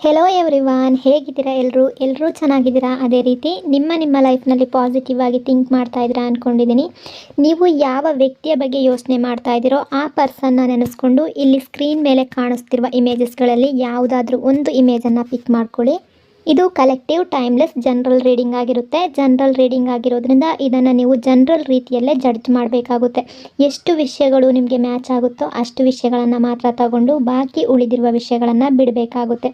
Hello everyone, ಹೇಗಿದ್ದೀರಾ? ಎಲ್ಲರೂ ಚೆನ್ನಾಗಿದ್ದೀರಾ? ಅದೇ ರೀತಿ ನಿಮ್ಮ ಲೈಫ್ನಲ್ಲಿ ಪಾಸಿಟಿವ್ ಆಗಿ ಥಿಂಕ್ ಮಾಡ್ತಾ ಇದ್ದೀರಾ ಅಂದ್ಕೊಂಡಿದ್ದೀನಿ. ನೀವು ಯಾವ ವ್ಯಕ್ತಿಯ ಬಗ್ಗೆ ಯೋಚನೆ ಮಾಡ್ತಾ ಇದ್ದೀರೋ ಆ ಪರ್ಸನ್ನ ನೆನೆಸ್ಕೊಂಡು ಇಲ್ಲಿ ಸ್ಕ್ರೀನ್ ಮೇಲೆ ಕಾಣಿಸ್ತಿರುವ ಇಮೇಜಸ್ಗಳಲ್ಲಿ ಯಾವುದಾದ್ರೂ ಒಂದು ಇಮೇಜನ್ನು ಪಿಕ್ ಮಾಡ್ಕೊಳ್ಳಿ. ಇದು ಕಲೆಕ್ಟಿವ್ ಟೈಮ್ಲೆಸ್ ಜನರಲ್ ರೀಡಿಂಗ್ ಆಗಿರುತ್ತೆ. ಜನರಲ್ ರೀಡಿಂಗ್ ಆಗಿರೋದ್ರಿಂದ ಇದನ್ನು ನೀವು ಜನರಲ್ ರೀತಿಯಲ್ಲೇ ಜಡ್ಜ್ ಮಾಡಬೇಕಾಗುತ್ತೆ. ಎಷ್ಟು ವಿಷಯಗಳು ನಿಮಗೆ ಮ್ಯಾಚ್ ಆಗುತ್ತೋ ಅಷ್ಟು ವಿಷಯಗಳನ್ನು ಮಾತ್ರ ತಗೊಂಡು ಬಾಕಿ ಉಳಿದಿರುವ ವಿಷಯಗಳನ್ನು ಬಿಡಬೇಕಾಗುತ್ತೆ.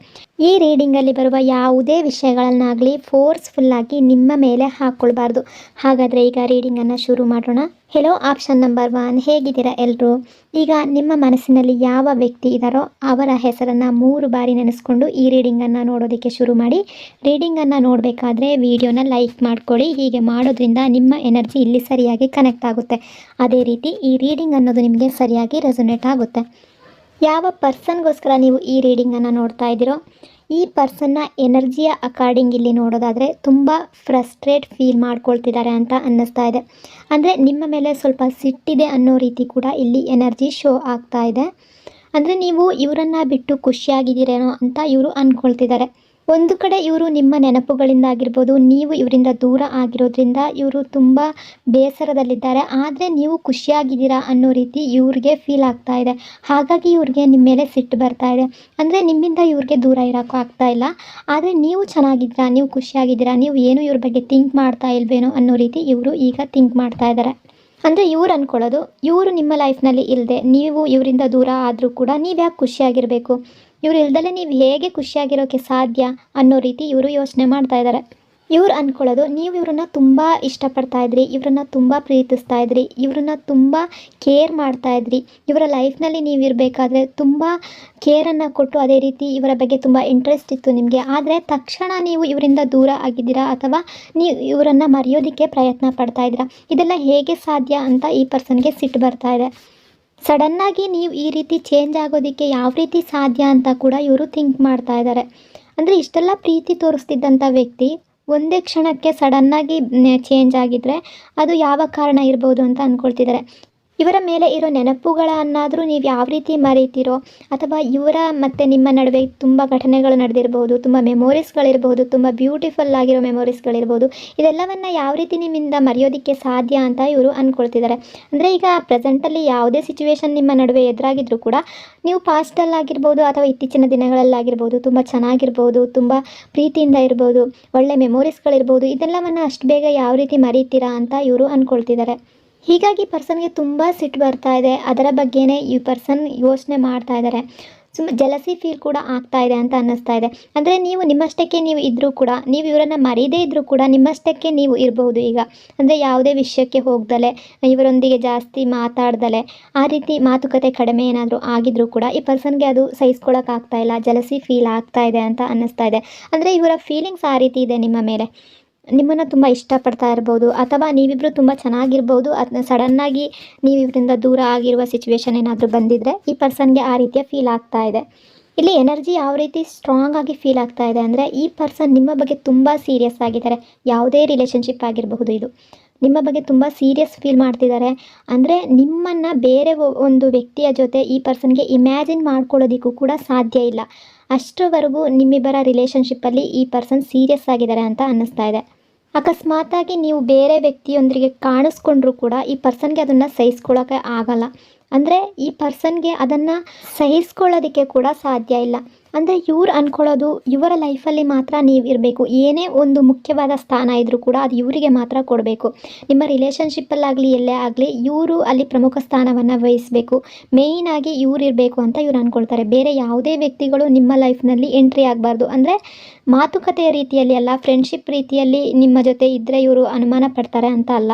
ಈ ರೀಡಿಂಗಲ್ಲಿ ಬರುವ ಯಾವುದೇ ವಿಷಯಗಳನ್ನಾಗಲಿ ಫೋರ್ಸ್ಫುಲ್ಲಾಗಿ ನಿಮ್ಮ ಮೇಲೆ ಹಾಕ್ಕೊಳ್ಬಾರ್ದು. ಹಾಗಾದರೆ ಈಗ ರೀಡಿಂಗನ್ನು ಶುರು ಮಾಡೋಣ. ಹೆಲೋ ಆಪ್ಷನ್ ನಂಬರ್ 1, ಹೇಗಿದ್ದೀರಾ ಎಲ್ಲರೂ? ಈಗ ನಿಮ್ಮ ಮನಸ್ಸಿನಲ್ಲಿ ಯಾವ ವ್ಯಕ್ತಿ ಇದ್ದಾರೋ ಅವರ ಹೆಸರನ್ನು 3 ಬಾರಿ ನೆನೆಸ್ಕೊಂಡು ಈ ರೀಡಿಂಗನ್ನು ನೋಡೋದಕ್ಕೆ ಶುರು ಮಾಡಿ. ರೀಡಿಂಗನ್ನು ನೋಡಬೇಕಾದ್ರೆ ವಿಡಿಯೋನ ಲೈಕ್ ಮಾಡ್ಕೊಳ್ಳಿ. ಹೀಗೆ ಮಾಡೋದ್ರಿಂದ ನಿಮ್ಮ ಎನರ್ಜಿ ಇಲ್ಲಿ ಸರಿಯಾಗಿ ಕನೆಕ್ಟ್ ಆಗುತ್ತೆ. ಅದೇ ರೀತಿ ಈ ರೀಡಿಂಗ್ ಅನ್ನೋದು ನಿಮಗೆ ಸರಿಯಾಗಿ ರೆಸೊನೇಟ್ ಆಗುತ್ತೆ. ಯಾವ ಪರ್ಸನ್ಗೋಸ್ಕರ ನೀವು ಈ ರೀಡಿಂಗನ್ನು ನೋಡ್ತಾ ಇದ್ದೀರೋ ಈ ಪರ್ಸನ್ನ ಎನರ್ಜಿಯ ಅಕಾರ್ಡಿಂಗ್ ಇಲ್ಲಿ ನೋಡೋದಾದರೆ ತುಂಬ ಫ್ರಸ್ಟ್ರೇಟ್ ಫೀಲ್ ಮಾಡ್ಕೊಳ್ತಿದ್ದಾರೆ ಅಂತ ಅನ್ನಿಸ್ತಾ ಇದೆ. ಅಂದರೆ ನಿಮ್ಮ ಮೇಲೆ ಸ್ವಲ್ಪ ಸಿಟ್ಟಿದೆ ಅನ್ನೋ ರೀತಿ ಕೂಡ ಇಲ್ಲಿ ಎನರ್ಜಿ ಶೋ ಆಗ್ತಾ ಇದೆ. ಅಂದರೆ ನೀವು ಇವರನ್ನು ಬಿಟ್ಟು ಖುಷಿಯಾಗಿದ್ದೀರೇನೋ ಅಂತ ಇವರು ಅಂದ್ಕೊಳ್ತಿದ್ದಾರೆ. ಒಂದು ಕಡೆ ಇವರು ನಿಮ್ಮ ನೆನಪುಗಳಿಂದ ಆಗಿರ್ಬೋದು, ನೀವು ಇವರಿಂದ ದೂರ ಆಗಿರೋದ್ರಿಂದ ಇವರು ತುಂಬ ಬೇಸರದಲ್ಲಿದ್ದಾರೆ. ಆದರೆ ನೀವು ಖುಷಿಯಾಗಿದ್ದೀರಾ ಅನ್ನೋ ರೀತಿ ಇವ್ರಿಗೆ ಫೀಲ್ ಆಗ್ತಾ ಇದೆ. ಹಾಗಾಗಿ ಇವ್ರಿಗೆ ನಿಮ್ಮ ಮೇಲೆ ಸಿಟ್ಟು ಬರ್ತಾ ಇದೆ. ಅಂದರೆ ನಿಮ್ಮಿಂದ ಇವ್ರಿಗೆ ದೂರ ಇರೋಕ್ಕೂ ಆಗ್ತಾ ಇಲ್ಲ. ಆದರೆ ನೀವು ಚೆನ್ನಾಗಿದ್ದೀರಾ, ನೀವು ಖುಷಿಯಾಗಿದ್ದೀರಾ, ನೀವು ಏನು ಇವ್ರ ಬಗ್ಗೆ ಥಿಂಕ್ ಮಾಡ್ತಾ ಇಲ್ವೇನೋ ಅನ್ನೋ ರೀತಿ ಇವರು ಈಗ ಥಿಂಕ್ ಮಾಡ್ತಾ ಇದ್ದಾರೆ. ಅಂದರೆ ಇವ್ರು ಅಂದ್ಕೊಳ್ಳೋದು, ಇವರು ನಿಮ್ಮ ಲೈಫ್ನಲ್ಲಿ ಇಲ್ಲದೆ ನೀವು ಇವರಿಂದ ದೂರ ಆದರೂ ಕೂಡ ನೀವು ಯಾಕೆ ಖುಷಿಯಾಗಿರಬೇಕು, ಇವ್ರು ಇಲ್ದಲೇ ನೀವು ಹೇಗೆ ಖುಷಿಯಾಗಿರೋಕ್ಕೆ ಸಾಧ್ಯ ಅನ್ನೋ ರೀತಿ ಇವರು ಯೋಚನೆ ಮಾಡ್ತಾ ಇದ್ದಾರೆ. ಇವ್ರು ಅಂದ್ಕೊಳ್ಳೋದು, ನೀವು ಇವ್ರನ್ನ ತುಂಬ ಇಷ್ಟಪಡ್ತಾ ಇದ್ರಿ, ಇವ್ರನ್ನ ತುಂಬ ಪ್ರೀತಿಸ್ತಾ ಇದ್ರಿ, ಇವ್ರನ್ನ ತುಂಬ ಕೇರ್ ಮಾಡ್ತಾ ಇದ್ರಿ. ಇವರ ಲೈಫ್ನಲ್ಲಿ ನೀವು ಇರಬೇಕಾದ್ರೆ ತುಂಬ ಕೇರನ್ನು ಕೊಟ್ಟು ಅದೇ ರೀತಿ ಇವರ ಬಗ್ಗೆ ತುಂಬ ಇಂಟ್ರೆಸ್ಟ್ ಇತ್ತು ನಿಮಗೆ. ಆದರೆ ತಕ್ಷಣ ನೀವು ಇವರಿಂದ ದೂರ ಆಗಿದ್ದೀರಾ ಅಥವಾ ನೀವು ಇವರನ್ನು ಮರೆಯೋದಕ್ಕೆ ಪ್ರಯತ್ನ ಪಡ್ತಾ ಇದ್ದೀರಾ. ಇದೆಲ್ಲ ಹೇಗೆ ಸಾಧ್ಯ ಅಂತ ಈ ಪರ್ಸನ್ಗೆ ಸಿಟ್ಟು ಬರ್ತಾ ಇದೆ. ಸಡನ್ನಾಗಿ ನೀವು ಈ ರೀತಿ ಚೇಂಜ್ ಆಗೋದಕ್ಕೆ ಯಾವ ರೀತಿ ಸಾಧ್ಯ ಅಂತ ಕೂಡ ಇವರು ಥಿಂಕ್ ಮಾಡ್ತಾ ಇದ್ದಾರೆ. ಅಂದರೆ ಇಷ್ಟೆಲ್ಲ ಪ್ರೀತಿ ತೋರಿಸ್ತಿದ್ದಂಥ ವ್ಯಕ್ತಿ ಒಂದೇ ಕ್ಷಣಕ್ಕೆ ಸಡನ್ನಾಗಿ ಚೇಂಜ್ ಆಗಿದ್ದರೆ ಅದು ಯಾವ ಕಾರಣ ಇರ್ಬೋದು ಅಂತ ಅಂದ್ಕೊಳ್ತಿದ್ದಾರೆ. ಇವರ ಮೇಲೆ ಇರೋ ನೆನಪುಗಳನ್ನಾದರೂ ನೀವು ಯಾವ ರೀತಿ ಮರೀತೀರೋ ಅಥವಾ ಇವರ ಮತ್ತು ನಿಮ್ಮ ನಡುವೆ ತುಂಬ ಘಟನೆಗಳು ನಡೆದಿರ್ಬೋದು, ತುಂಬ ಮೆಮೊರೀಸ್ಗಳಿರ್ಬೋದು, ತುಂಬ ಬ್ಯೂಟಿಫುಲ್ ಆಗಿರೋ ಮೆಮೊರೀಸ್ಗಳಿರ್ಬೋದು. ಇದೆಲ್ಲವನ್ನು ಯಾವ ರೀತಿ ನಿಮ್ಮಿಂದ ಮರೆಯೋದಕ್ಕೆ ಸಾಧ್ಯ ಅಂತ ಇವರು ಅಂದ್ಕೊಳ್ತಿದ್ದಾರೆ. ಅಂದರೆ ಈಗ ಪ್ರೆಸೆಂಟಲ್ಲಿ ಯಾವುದೇ ಸಿಚುವೇಶನ್ ನಿಮ್ಮ ನಡುವೆ ಎದುರಾಗಿದ್ದರೂ ಕೂಡ ನೀವು ಪಾಸ್ಟಲ್ಲಾಗಿರ್ಬೋದು ಅಥವಾ ಇತ್ತೀಚಿನ ದಿನಗಳಲ್ಲಾಗಿರ್ಬೋದು ತುಂಬ ಚೆನ್ನಾಗಿರ್ಬೋದು, ತುಂಬ ಪ್ರೀತಿಯಿಂದ ಇರ್ಬೋದು, ಒಳ್ಳೆ ಮೆಮೊರೀಸ್ಗಳಿರ್ಬೋದು. ಇದೆಲ್ಲವನ್ನು ಅಷ್ಟು ಬೇಗ ಯಾವ ರೀತಿ ಮರೀತೀರಾ ಅಂತ ಇವರು ಅಂದ್ಕೊಳ್ತಿದ್ದಾರೆ. ಹೀಗಾಗಿ ಪರ್ಸನ್ಗೆ ತುಂಬ ಸಿಟ್ಟು ಬರ್ತಾ ಇದೆ. ಅದರ ಬಗ್ಗೆನೇ ಈ ಪರ್ಸನ್ ಯೋಚನೆ ಮಾಡ್ತಾ ಇದ್ದಾರೆ. ಜಲಸಿ ಫೀಲ್ ಕೂಡ ಆಗ್ತಾ ಇದೆ ಅಂತ ಅನ್ನಿಸ್ತಾ ಇದೆ. ಅಂದರೆ ನೀವು ನಿಮ್ಮಷ್ಟಕ್ಕೆ ನೀವು ಇದ್ದರೂ ಕೂಡ, ನೀವು ಇವರನ್ನು ಮರೀದೇ ಇದ್ದರೂ ಕೂಡ ನಿಮ್ಮಷ್ಟಕ್ಕೆ ನೀವು ಇರಬಹುದು ಈಗ. ಅಂದರೆ ಯಾವುದೇ ವಿಷಯಕ್ಕೆ ಹೋಗ್ದಲೆ, ಇವರೊಂದಿಗೆ ಜಾಸ್ತಿ ಮಾತಾಡ್ದಲೆ, ಆ ರೀತಿ ಮಾತುಕತೆ ಕಡಿಮೆ ಏನಾದರೂ ಆಗಿದ್ರೂ ಕೂಡ ಈ ಪರ್ಸನ್ಗೆ ಅದು ಸಹಿಸ್ಕೊಳ್ಳೋಕ್ಕಾಗ್ತಾ ಇಲ್ಲ. ಜಲಸಿ ಫೀಲ್ ಆಗ್ತಾ ಇದೆ ಅಂತ ಅನ್ನಿಸ್ತಾ ಇದೆ. ಅಂದರೆ ಇವರ ಫೀಲಿಂಗ್ಸ್ ಆ ರೀತಿ ಇದೆ ನಿಮ್ಮ ಮೇಲೆ. ನಿಮ್ಮನ್ನು ತುಂಬ ಇಷ್ಟಪಡ್ತಾ ಇರ್ಬೋದು ಅಥವಾ ನೀವಿಬ್ಬರು ತುಂಬ ಚೆನ್ನಾಗಿರ್ಬೋದು. ಅದನ್ನ ಸಡನ್ನಾಗಿ ನೀವು ಇವರಿಂದ ದೂರ ಆಗಿರುವ ಸಿಚುವೇಶನ್ ಏನಾದರೂ ಬಂದಿದ್ದರೆ ಈ ಪರ್ಸನ್ಗೆ ಆ ರೀತಿಯ ಫೀಲ್ ಆಗ್ತಾ ಇದೆ. ಇಲ್ಲಿ ಎನರ್ಜಿ ಯಾವ ರೀತಿ ಸ್ಟ್ರಾಂಗ್ ಆಗಿ ಫೀಲ್ ಆಗ್ತಾ ಇದೆ ಅಂದರೆ ಈ ಪರ್ಸನ್ ನಿಮ್ಮ ಬಗ್ಗೆ ತುಂಬ ಸೀರಿಯಸ್ ಆಗಿದ್ದಾರೆ. ಯಾವುದೇ ರಿಲೇಷನ್ಶಿಪ್ ಆಗಿರಬಹುದು, ಇದು ನಿಮ್ಮ ಬಗ್ಗೆ ತುಂಬ ಸೀರಿಯಸ್ ಫೀಲ್ ಮಾಡ್ತಿದ್ದಾರೆ. ಅಂದರೆ ನಿಮ್ಮನ್ನು ಬೇರೆ ಒಂದು ವ್ಯಕ್ತಿಯ ಜೊತೆ ಈ ಪರ್ಸನ್ಗೆ ಇಮ್ಯಾಜಿನ್ ಮಾಡ್ಕೊಳ್ಳೋದಕ್ಕೂ ಕೂಡ ಸಾಧ್ಯ ಇಲ್ಲ. ಅಷ್ಟರವರೆಗೂ ನಿಮ್ಮಿಬ್ಬರ ರಿಲೇಷನ್ಶಿಪ್ಪಲ್ಲಿ ಈ ಪರ್ಸನ್ ಸೀರಿಯಸ್ ಆಗಿದ್ದಾರೆ ಅಂತ ಅನ್ನಿಸ್ತಾ ಇದೆ. ಅಕಸ್ಮಾತಾಗಿ ನೀವು ಬೇರೆ ವ್ಯಕ್ತಿಯೊಂದಿಗೆ ಕಾಣಿಸ್ಕೊಂಡ್ರೂ ಕೂಡ ಈ ಪರ್ಸನ್ಗೆ ಅದನ್ನು ಸಹಿಸ್ಕೊಳ್ಳೋಕ್ಕೆ ಆಗಲ್ಲ. ಅಂದರೆ ಈ ಪರ್ಸನ್ಗೆ ಅದನ್ನು ಸಹಿಸ್ಕೊಳ್ಳೋದಕ್ಕೆ ಕೂಡ ಸಾಧ್ಯ ಇಲ್ಲ. ಅಂದರೆ ಇವ್ರು ಅಂದ್ಕೊಳ್ಳೋದು ಇವರ ಲೈಫಲ್ಲಿ ಮಾತ್ರ ನೀವು ಇರಬೇಕು. ಏನೇ ಒಂದು ಮುಖ್ಯವಾದ ಸ್ಥಾನ ಇದ್ದರೂ ಕೂಡ ಅದು ಇವರಿಗೆ ಮಾತ್ರ ಕೊಡಬೇಕು. ನಿಮ್ಮ ರಿಲೇಷನ್ಶಿಪ್ಪಲ್ಲಾಗಲಿ ಎಲ್ಲೇ ಆಗಲಿ ಇವರು ಅಲ್ಲಿ ಪ್ರಮುಖ ಸ್ಥಾನವನ್ನು ವಹಿಸಬೇಕು. ಮೇಯ್ನಾಗಿ ಇವ್ರು ಇರಬೇಕು ಅಂತ ಇವ್ರು ಅಂದ್ಕೊಳ್ತಾರೆ. ಬೇರೆ ಯಾವುದೇ ವ್ಯಕ್ತಿಗಳು ನಿಮ್ಮ ಲೈಫ್ನಲ್ಲಿ ಎಂಟ್ರಿ ಆಗಬಾರ್ದು. ಅಂದರೆ ಮಾತುಕತೆಯ ರೀತಿಯಲ್ಲಿ ಅಲ್ಲ, ಫ್ರೆಂಡ್ಶಿಪ್ ರೀತಿಯಲ್ಲಿ ನಿಮ್ಮ ಜೊತೆ ಇದ್ದರೆ ಇವರು ಅನುಮಾನ ಪಡ್ತಾರೆ ಅಂತ ಅಲ್ಲ.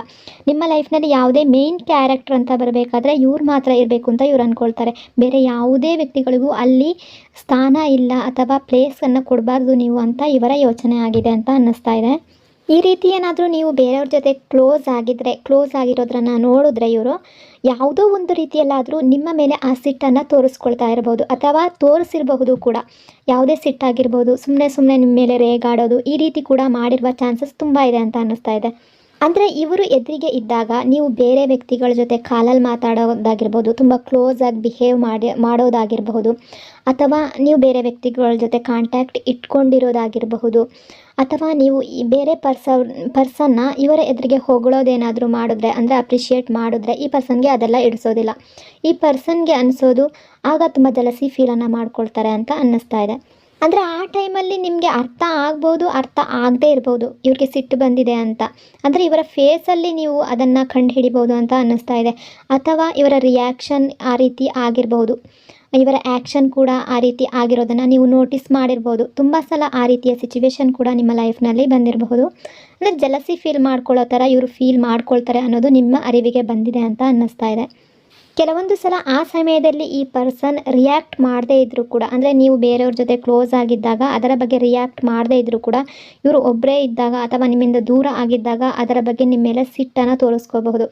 ನಿಮ್ಮ ಲೈಫ್ನಲ್ಲಿ ಯಾವುದೇ ಮೇಯ್ನ್ ಕ್ಯಾರೆಕ್ಟರ್ ಅಂತ ಬರಬೇಕಾದ್ರೆ ಇವ್ರು ಮಾತ್ರ ಇರಬೇಕು ಅಂತ ಇವ್ರು ಅಂದ್ಕೊಳ್ತಾರೆ. ಬೇರೆ ಯಾವುದೇ ವ್ಯಕ್ತಿಗಳಿಗೂ ಅಲ್ಲಿ ಸ್ಥಾನ ಇಲ್ಲ ಅಥವಾ ಪ್ಲೇಸನ್ನು ಕೊಡಬಾರ್ದು ನೀವು ಅಂತ ಇವರ ಯೋಚನೆ ಆಗಿದೆ ಅಂತ ಅನ್ನಿಸ್ತಾ ಇದೆ. ಈ ರೀತಿ ಏನಾದರೂ ನೀವು ಬೇರೆಯವ್ರ ಜೊತೆ ಕ್ಲೋಸ್ ಆಗಿರೋದ್ರನ್ನು ನೋಡಿದ್ರೆ ಇವರು ಯಾವುದೋ ಒಂದು ರೀತಿಯಲ್ಲಾದರೂ ನಿಮ್ಮ ಮೇಲೆ ಆ ಸಿಟ್ಟನ್ನು ತೋರಿಸ್ಕೊಳ್ತಾ ಇರ್ಬೋದು ಅಥವಾ ತೋರಿಸಿರಬಹುದು ಕೂಡ. ಯಾವುದೇ ಸಿಟ್ಟಾಗಿರ್ಬೋದು, ಸುಮ್ಮನೆ ನಿಮ್ಮ ಮೇಲೆ ರೇಗಾಡೋದು, ಈ ರೀತಿ ಕೂಡ ಮಾಡಿರುವ ಚಾನ್ಸಸ್ ತುಂಬ ಇದೆ ಅಂತ ಅನ್ನಿಸ್ತಾ ಇದೆ. ಅಂದರೆ ಇವರು ಎದುರಿಗೆ ಇದ್ದಾಗ ನೀವು ಬೇರೆ ವ್ಯಕ್ತಿಗಳ ಜೊತೆ ಕಾಲಲ್ಲಿ ಮಾತಾಡೋದಾಗಿರ್ಬೋದು, ತುಂಬ ಕ್ಲೋಸಾಗಿ ಬಿಹೇವ್ ಮಾಡೋದಾಗಿರಬಹುದು, ಅಥವಾ ನೀವು ಬೇರೆ ವ್ಯಕ್ತಿಗಳ ಜೊತೆ ಕಾಂಟ್ಯಾಕ್ಟ್ ಇಟ್ಕೊಂಡಿರೋದಾಗಿರಬಹುದು, ಅಥವಾ ನೀವು ಈ ಬೇರೆ ಪರ್ಸನ್ನ ಇವರ ಎದುರಿಗೆ ಹೊಗಳೋದೇನಾದರೂ ಮಾಡಿದ್ರೆ, ಅಂದರೆ ಅಪ್ರಿಷಿಯೇಟ್ ಮಾಡಿದ್ರೆ, ಈ ಪರ್ಸನ್ಗೆ ಅದೆಲ್ಲ ಇಡಿಸೋದಿಲ್ಲ. ಈ ಪರ್ಸನ್ಗೆ ಅನಿಸೋದು ಆಗ ತುಂಬ ಜಲಸಿ ಫೀಲನ್ನು ಮಾಡ್ಕೊಳ್ತಾರೆ ಅಂತ ಅನ್ನಿಸ್ತಾ ಇದೆ. ಅಂದರೆ ಆ ಟೈಮಲ್ಲಿ ನಿಮಗೆ ಅರ್ಥ ಆಗ್ಬೋದು, ಅರ್ಥ ಆಗದೇ ಇರ್ಬೋದು ಇವ್ರಿಗೆ ಸಿಟ್ಟು ಬಂದಿದೆ ಅಂತ. ಅಂದರೆ ಇವರ ಫೇಸಲ್ಲಿ ನೀವು ಅದನ್ನು ಕಂಡು ಹಿಡಿಬೋದು ಅಂತ ಅನ್ನಿಸ್ತಾ ಇದೆ. ಅಥವಾ ಇವರ ರಿಯಾಕ್ಷನ್ ಆ ರೀತಿ ಆಗಿರ್ಬೋದು, ಇವರ ಆ್ಯಕ್ಷನ್ ಕೂಡ ಆ ರೀತಿ ಆಗಿರೋದನ್ನು ನೀವು ನೋಟಿಸ್ ಮಾಡಿರ್ಬೋದು. ತುಂಬ ಸಲ ಆ ರೀತಿಯ ಸಿಚುವೇಶನ್ ಕೂಡ ನಿಮ್ಮ ಲೈಫ್ನಲ್ಲಿ ಬಂದಿರಬಹುದು. ಅಂದರೆ ಜಲಸಿ ಫೀಲ್ ಮಾಡ್ಕೊಳ್ಳೋ ಥರ ಇವರು ಫೀಲ್ ಮಾಡ್ಕೊಳ್ತಾರೆ ಅನ್ನೋದು ನಿಮ್ಮ ಅರಿವಿಗೆ ಬಂದಿದೆ ಅಂತ ಅನ್ನಿಸ್ತಾ ಇದೆ. ಕೆಲವೊಂದು ಸಲ ಆ ಸಮಯದಲ್ಲಿ ಈ ಪರ್ಸನ್ ರಿಯಾಕ್ಟ್ ಮಾಡದೇ ಇದ್ದರೂ ಕೂಡ, ಅಂದರೆ ನೀವು ಬೇರೆಯವ್ರ ಜೊತೆ ಕ್ಲೋಸ್ ಆಗಿದ್ದಾಗ ಅದರ ಬಗ್ಗೆ ರಿಯಾಕ್ಟ್ ಮಾಡದೇ ಇದ್ದರೂ ಕೂಡ, ಇವರು ಒಬ್ಬರೇ ಇದ್ದಾಗ ಅಥವಾ ನಿಮ್ಮಿಂದ ದೂರ ಆಗಿದ್ದಾಗ ಅದರ ಬಗ್ಗೆ ನಿಮ್ಮ ಮೇಲೆ ಸಿಟ್ಟನ್ನು ತೋರಿಸ್ಕೋಬಹುದು.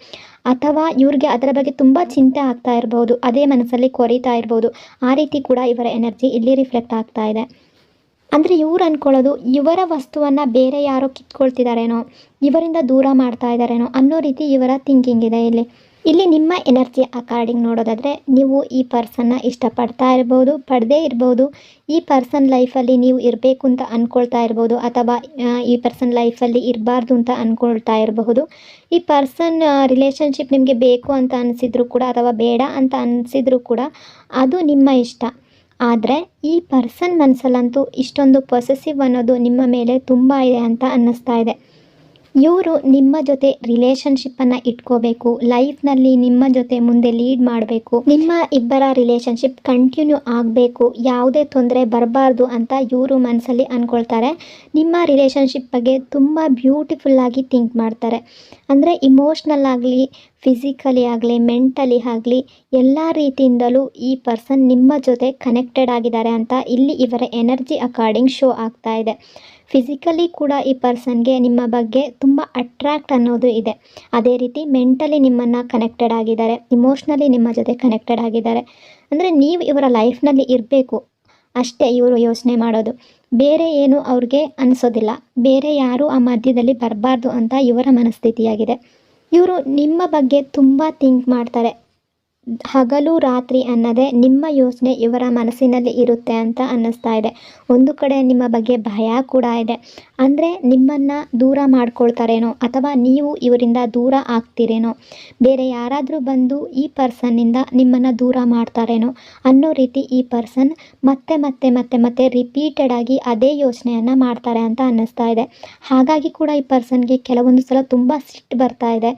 ಅಥವಾ ಇವ್ರಿಗೆ ಅದರ ಬಗ್ಗೆ ತುಂಬ ಚಿಂತೆ ಆಗ್ತಾ ಇರಬಹುದು, ಅದೇ ಮನಸ್ಸಲ್ಲಿ ಕೊರೀತಾ ಇರ್ಬೋದು. ಆ ರೀತಿ ಕೂಡ ಇವರ ಎನರ್ಜಿ ಇಲ್ಲಿ ರಿಫ್ಲೆಕ್ಟ್ ಆಗ್ತಾ ಇದೆ. ಅಂದರೆ ಇವ್ರು ಅಂದ್ಕೊಳ್ಳೋದು ಇವರ ವಸ್ತುವನ್ನು ಬೇರೆ ಯಾರೋ ಕಿತ್ಕೊಳ್ತಿದ್ದಾರೇನೋ, ಇವರಿಂದ ದೂರ ಮಾಡ್ತಾ ಇದ್ದಾರೇನೋ ಅನ್ನೋ ರೀತಿ ಇವರ ಥಿಂಕಿಂಗ್ ಇದೆ ಇಲ್ಲಿ ನಿಮ್ಮ ಎನರ್ಜಿ ಅಕಾರ್ಡಿಂಗ್ ನೋಡೋದಾದರೆ, ನೀವು ಈ ಪರ್ಸನ್ನ ಇಷ್ಟಪಡ್ತಾ ಇರ್ಬೋದು, ಪಡದೇ ಇರ್ಬೋದು. ಈ ಪರ್ಸನ್ ಲೈಫಲ್ಲಿ ನೀವು ಇರಬೇಕು ಅಂತ ಅಂದ್ಕೊಳ್ತಾ ಇರ್ಬೋದು, ಅಥವಾ ಈ ಪರ್ಸನ್ ಲೈಫಲ್ಲಿ ಇರಬಾರ್ದು ಅಂತ ಅಂದ್ಕೊಳ್ತಾ ಇರಬಹುದು. ಈ ಪರ್ಸನ್ ರಿಲೇಷನ್ಶಿಪ್ ನಿಮಗೆ ಬೇಕು ಅಂತ ಅನಿಸಿದ್ರು ಕೂಡ, ಅಥವಾ ಬೇಡ ಅಂತ ಅನಿಸಿದ್ರು ಕೂಡ ಅದು ನಿಮ್ಮ ಇಷ್ಟ. ಆದರೆ ಈ ಪರ್ಸನ್ ಮನಸ್ಸಲ್ಲಂತೂ ಇಷ್ಟೊಂದು ಪೊಸೆಸಿವ್ ಅನ್ನೋದು ನಿಮ್ಮ ಮೇಲೆ ತುಂಬ ಇದೆ ಅಂತ ಅನ್ನಿಸ್ತಾ ಇದೆ. ಇವರು ನಿಮ್ಮ ಜೊತೆ ರಿಲೇಷನ್ಶಿಪ್ಪನ್ನು ಇಟ್ಕೋಬೇಕು, ಲೈಫ್ನಲ್ಲಿ ನಿಮ್ಮ ಜೊತೆ ಮುಂದೆ ಲೀಡ್ ಮಾಡಬೇಕು, ನಿಮ್ಮ ಇಬ್ಬರ ರಿಲೇಷನ್ಶಿಪ್ ಕಂಟಿನ್ಯೂ ಆಗಬೇಕು, ಯಾವುದೇ ತೊಂದರೆ ಬರಬಾರ್ದು ಅಂತ ಇವರು ಮನಸ್ಸಲ್ಲಿ ಅಂದ್ಕೊಳ್ತಾರೆ. ನಿಮ್ಮ ರಿಲೇಷನ್ಶಿಪ್ ಬಗ್ಗೆ ತುಂಬ ಬ್ಯೂಟಿಫುಲ್ಲಾಗಿ ಥಿಂಕ್ ಮಾಡ್ತಾರೆ. ಅಂದರೆ ಇಮೋಷ್ನಲ್ ಆಗಲಿ, ಫಿಸಿಕಲಿ ಆಗಲಿ, ಮೆಂಟಲಿ ಆಗಲಿ ಎಲ್ಲ ರೀತಿಯಿಂದಲೂ ಈ ಪರ್ಸನ್ ನಿಮ್ಮ ಜೊತೆ ಕನೆಕ್ಟೆಡ್ ಆಗಿದ್ದಾರೆ ಅಂತ ಇಲ್ಲಿ ಇವರ ಎನರ್ಜಿ ಅಕಾರ್ಡಿಂಗ್ ಶೋ ಆಗ್ತಾ ಇದೆ. ಫಿಸಿಕಲಿ ಕೂಡ ಈ ಪರ್ಸನ್ಗೆ ನಿಮ್ಮ ಬಗ್ಗೆ ತುಂಬ ಅಟ್ರ್ಯಾಕ್ಟ್ ಅನ್ನೋದು ಇದೆ. ಅದೇ ರೀತಿ ಮೆಂಟಲಿ ನಿಮ್ಮನ್ನು ಕನೆಕ್ಟೆಡ್ ಆಗಿದ್ದಾರೆ, ಇಮೋಷ್ನಲಿ ನಿಮ್ಮ ಜೊತೆ ಕನೆಕ್ಟೆಡ್ ಆಗಿದ್ದಾರೆ. ಅಂದರೆ ನೀವು ಇವರ ಲೈಫ್ನಲ್ಲಿ ಇರಬೇಕು ಅಷ್ಟೇ ಇವರು ಯೋಚನೆ ಮಾಡೋದು, ಬೇರೆ ಏನು ಅವ್ರಿಗೆ ಅನಿಸೋದಿಲ್ಲ. ಬೇರೆ ಯಾರೂ ಆ ಮಧ್ಯದಲ್ಲಿ ಬರಬಾರ್ದು ಅಂತ ಇವರ ಮನಸ್ಥಿತಿಯಾಗಿದೆ. ಇವರು ನಿಮ್ಮ ಬಗ್ಗೆ ತುಂಬ ಥಿಂಕ್ ಮಾಡ್ತಾರೆ. ಹಗಲು ರಾತ್ರಿ ಅನ್ನದೇ ನಿಮ್ಮ ಯೋಚನೆ ಇವರ ಮನಸ್ಸಿನಲ್ಲಿ ಇರುತ್ತೆ ಅಂತ ಅನ್ನಿಸ್ತಾ ಇದೆ. ಒಂದು ಕಡೆ ನಿಮ್ಮ ಬಗ್ಗೆ ಭಯ ಕೂಡ ಇದೆ. ಅಂದರೆ ನಿಮ್ಮನ್ನು ದೂರ ಮಾಡ್ಕೊಳ್ತಾರೇನೋ, ಅಥವಾ ನೀವು ಇವರಿಂದ ದೂರ ಆಗ್ತೀರೇನೋ, ಬೇರೆ ಯಾರಾದರೂ ಬಂದು ಈ ಪರ್ಸನ್ನಿಂದ ನಿಮ್ಮನ್ನು ದೂರ ಮಾಡ್ತಾರೇನೋ ಅನ್ನೋ ರೀತಿ ಈ ಪರ್ಸನ್ ಮತ್ತೆ ಮತ್ತೆ ಮತ್ತೆ ಮತ್ತೆ ರಿಪೀಟೆಡಾಗಿ ಅದೇ ಯೋಚನೆಯನ್ನು ಮಾಡ್ತಾರೆ ಅಂತ ಅನ್ನಿಸ್ತಾ ಇದೆ. ಹಾಗಾಗಿ ಕೂಡ ಈ ಪರ್ಸನ್ಗೆ ಕೆಲವೊಂದು ಸಲ ತುಂಬ ಸಿಟ್ಟು ಬರ್ತಾ ಇದೆ.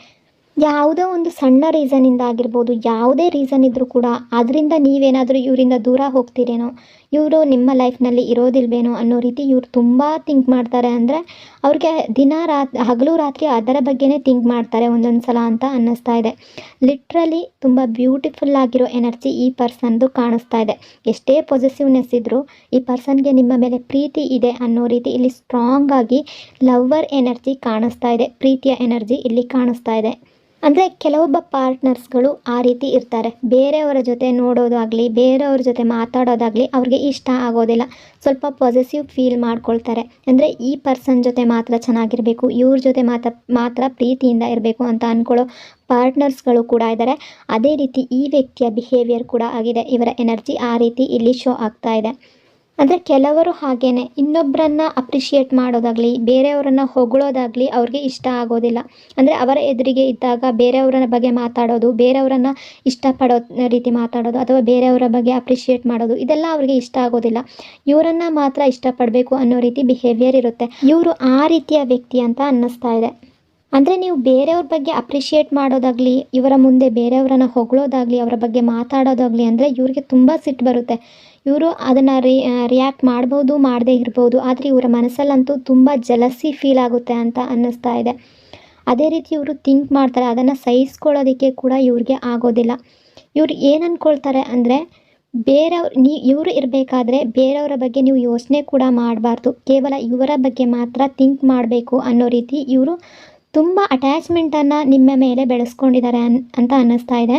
ಯಾವುದೋ ಒಂದು ಸಣ್ಣ ರೀಸನಿಂದ ಆಗಿರ್ಬೋದು, ಯಾವುದೇ ರೀಸನ್ ಇದ್ದರೂ ಕೂಡ ಅದರಿಂದ ನೀವೇನಾದರೂ ಇವರಿಂದ ದೂರ ಹೋಗ್ತೀರೇನೋ, ಇವರು ನಿಮ್ಮ ಲೈಫ್ನಲ್ಲಿ ಇರೋದಿಲ್ವೇನೋ ಅನ್ನೋ ರೀತಿ ಇವರು ತುಂಬ ಥಿಂಕ್ ಮಾಡ್ತಾರೆ. ಅಂದರೆ ಅವ್ರಿಗೆ ಹಗಲು ರಾತ್ರಿ ಅದರ ಬಗ್ಗೆನೇ ಥಿಂಕ್ ಮಾಡ್ತಾರೆ ಒಂದೊಂದು ಸಲ ಅಂತ ಅನ್ನಿಸ್ತಾ ಇದೆ. ಲಿಟ್ರಲಿ ತುಂಬ ಬ್ಯೂಟಿಫುಲ್ ಆಗಿರೋ ಎನರ್ಜಿ ಈ ಪರ್ಸನ್ದು ಕಾಣಿಸ್ತಾ ಇದೆ. ಎಷ್ಟೇ ಪೊಸೆಸಿವ್ನೆಸ್ ಇದ್ದರೂ ಈ ಪರ್ಸನ್ಗೆ ನಿಮ್ಮ ಮೇಲೆ ಪ್ರೀತಿ ಇದೆ ಅನ್ನೋ ರೀತಿ ಇಲ್ಲಿ ಸ್ಟ್ರಾಂಗ್ ಆಗಿ ಲವ್ವರ್ ಎನರ್ಜಿ ಕಾಣಿಸ್ತಾ ಇದೆ, ಪ್ರೀತಿಯ ಎನರ್ಜಿ ಇಲ್ಲಿ ಕಾಣಿಸ್ತಾ ಇದೆ. ಅಂದರೆ ಕೆಲವೊಬ್ಬ ಪಾರ್ಟ್ನರ್ಸ್ಗಳು ಆ ರೀತಿ ಇರ್ತಾರೆ. ಬೇರೆಯವರ ಜೊತೆ ನೋಡೋದಾಗಲಿ, ಬೇರೆಯವ್ರ ಜೊತೆ ಮಾತಾಡೋದಾಗಲಿ ಅವ್ರಿಗೆ ಇಷ್ಟ ಆಗೋದಿಲ್ಲ. ಸ್ವಲ್ಪ ಪಾಸಿಟಿವ್ ಫೀಲ್ ಮಾಡ್ಕೊಳ್ತಾರೆ. ಅಂದರೆ ಈ ಪರ್ಸನ್ ಜೊತೆ ಮಾತ್ರ ಚೆನ್ನಾಗಿರಬೇಕು, ಇವ್ರ ಜೊತೆ ಮಾತ್ರ ಪ್ರೀತಿಯಿಂದ ಇರಬೇಕು ಅಂತ ಅಂದ್ಕೊಳ್ಳೋ ಪಾರ್ಟ್ನರ್ಸ್ಗಳು ಕೂಡ ಇದ್ದಾರೆ. ಅದೇ ರೀತಿ ಈ ವ್ಯಕ್ತಿಯ ಬಿಹೇವಿಯರ್ ಕೂಡ ಆಗಿದೆ. ಇವರ ಎನರ್ಜಿ ಆ ರೀತಿ ಇಲ್ಲಿ ಶೋ ಆಗ್ತಾ ಇದೆ. ಅಂದರೆ ಕೆಲವರು ಹಾಗೇ ಇನ್ನೊಬ್ಬರನ್ನ ಅಪ್ರಿಷಿಯೇಟ್ ಮಾಡೋದಾಗಲಿ, ಬೇರೆಯವರನ್ನು ಹೊಗಳೋದಾಗಲಿ ಅವ್ರಿಗೆ ಇಷ್ಟ ಆಗೋದಿಲ್ಲ. ಅಂದರೆ ಅವರ ಎದುರಿಗೆ ಇದ್ದಾಗ ಬೇರೆಯವರ ಬಗ್ಗೆ ಮಾತಾಡೋದು, ಬೇರೆಯವರನ್ನು ಇಷ್ಟಪಡೋ ರೀತಿ ಮಾತಾಡೋದು, ಅಥವಾ ಬೇರೆಯವರ ಬಗ್ಗೆ ಅಪ್ರಿಷಿಯೇಟ್ ಮಾಡೋದು, ಇದೆಲ್ಲ ಅವ್ರಿಗೆ ಇಷ್ಟ ಆಗೋದಿಲ್ಲ. ಇವರನ್ನು ಮಾತ್ರ ಇಷ್ಟಪಡಬೇಕು ಅನ್ನೋ ರೀತಿ ಬಿಹೇವಿಯರ್ ಇರುತ್ತೆ. ಇವರು ಆ ರೀತಿಯ ವ್ಯಕ್ತಿ ಅಂತ ಅನ್ನಿಸ್ತಾ ಇದೆ. ಅಂದರೆ ನೀವು ಬೇರೆಯವ್ರ ಬಗ್ಗೆ ಅಪ್ರಿಷಿಯೇಟ್ ಮಾಡೋದಾಗಲಿ, ಇವರ ಮುಂದೆ ಬೇರೆಯವರನ್ನು ಹೊಗಳೋದಾಗಲಿ, ಅವರ ಬಗ್ಗೆ ಮಾತಾಡೋದಾಗಲಿ ಅಂದರೆ ಇವ್ರಿಗೆ ತುಂಬ ಸಿಟ್ಟು ಬರುತ್ತೆ. ಇವರು ಅದನ್ನು ರಿಯಾಕ್ಟ್ ಮಾಡ್ಬೋದು, ಮಾಡದೇ ಇರ್ಬೋದು. ಆದರೆ ಇವರ ಮನಸ್ಸಲ್ಲಂತೂ ತುಂಬ ಜಲಸಿ ಫೀಲ್ ಆಗುತ್ತೆ ಅಂತ ಅನ್ನಿಸ್ತಾ ಇದೆ. ಅದೇ ರೀತಿ ಇವರು ಥಿಂಕ್ ಮಾಡ್ತಾರೆ, ಅದನ್ನು ಸಹಿಸ್ಕೊಳ್ಳೋದಕ್ಕೆ ಕೂಡ ಇವ್ರಿಗೆ ಆಗೋದಿಲ್ಲ. ಇವ್ರು ಏನು ಅಂದ್ಕೊಳ್ತಾರೆ ಅಂದರೆ, ಇವರು ಇರಬೇಕಾದ್ರೆ ಬೇರೆಯವರ ಬಗ್ಗೆ ನೀವು ಯೋಚನೆ ಕೂಡ ಮಾಡಬಾರ್ದು, ಕೇವಲ ಇವರ ಬಗ್ಗೆ ಮಾತ್ರ ಥಿಂಕ್ ಮಾಡಬೇಕು ಅನ್ನೋ ರೀತಿ ಇವರು ತುಂಬ ಅಟ್ಯಾಚ್ಮೆಂಟನ್ನು ನಿಮ್ಮ ಮೇಲೆ ಬೆಳೆಸ್ಕೊಂಡಿದ್ದಾರೆ ಅಂತ ಅನ್ನಿಸ್ತಾ ಇದೆ.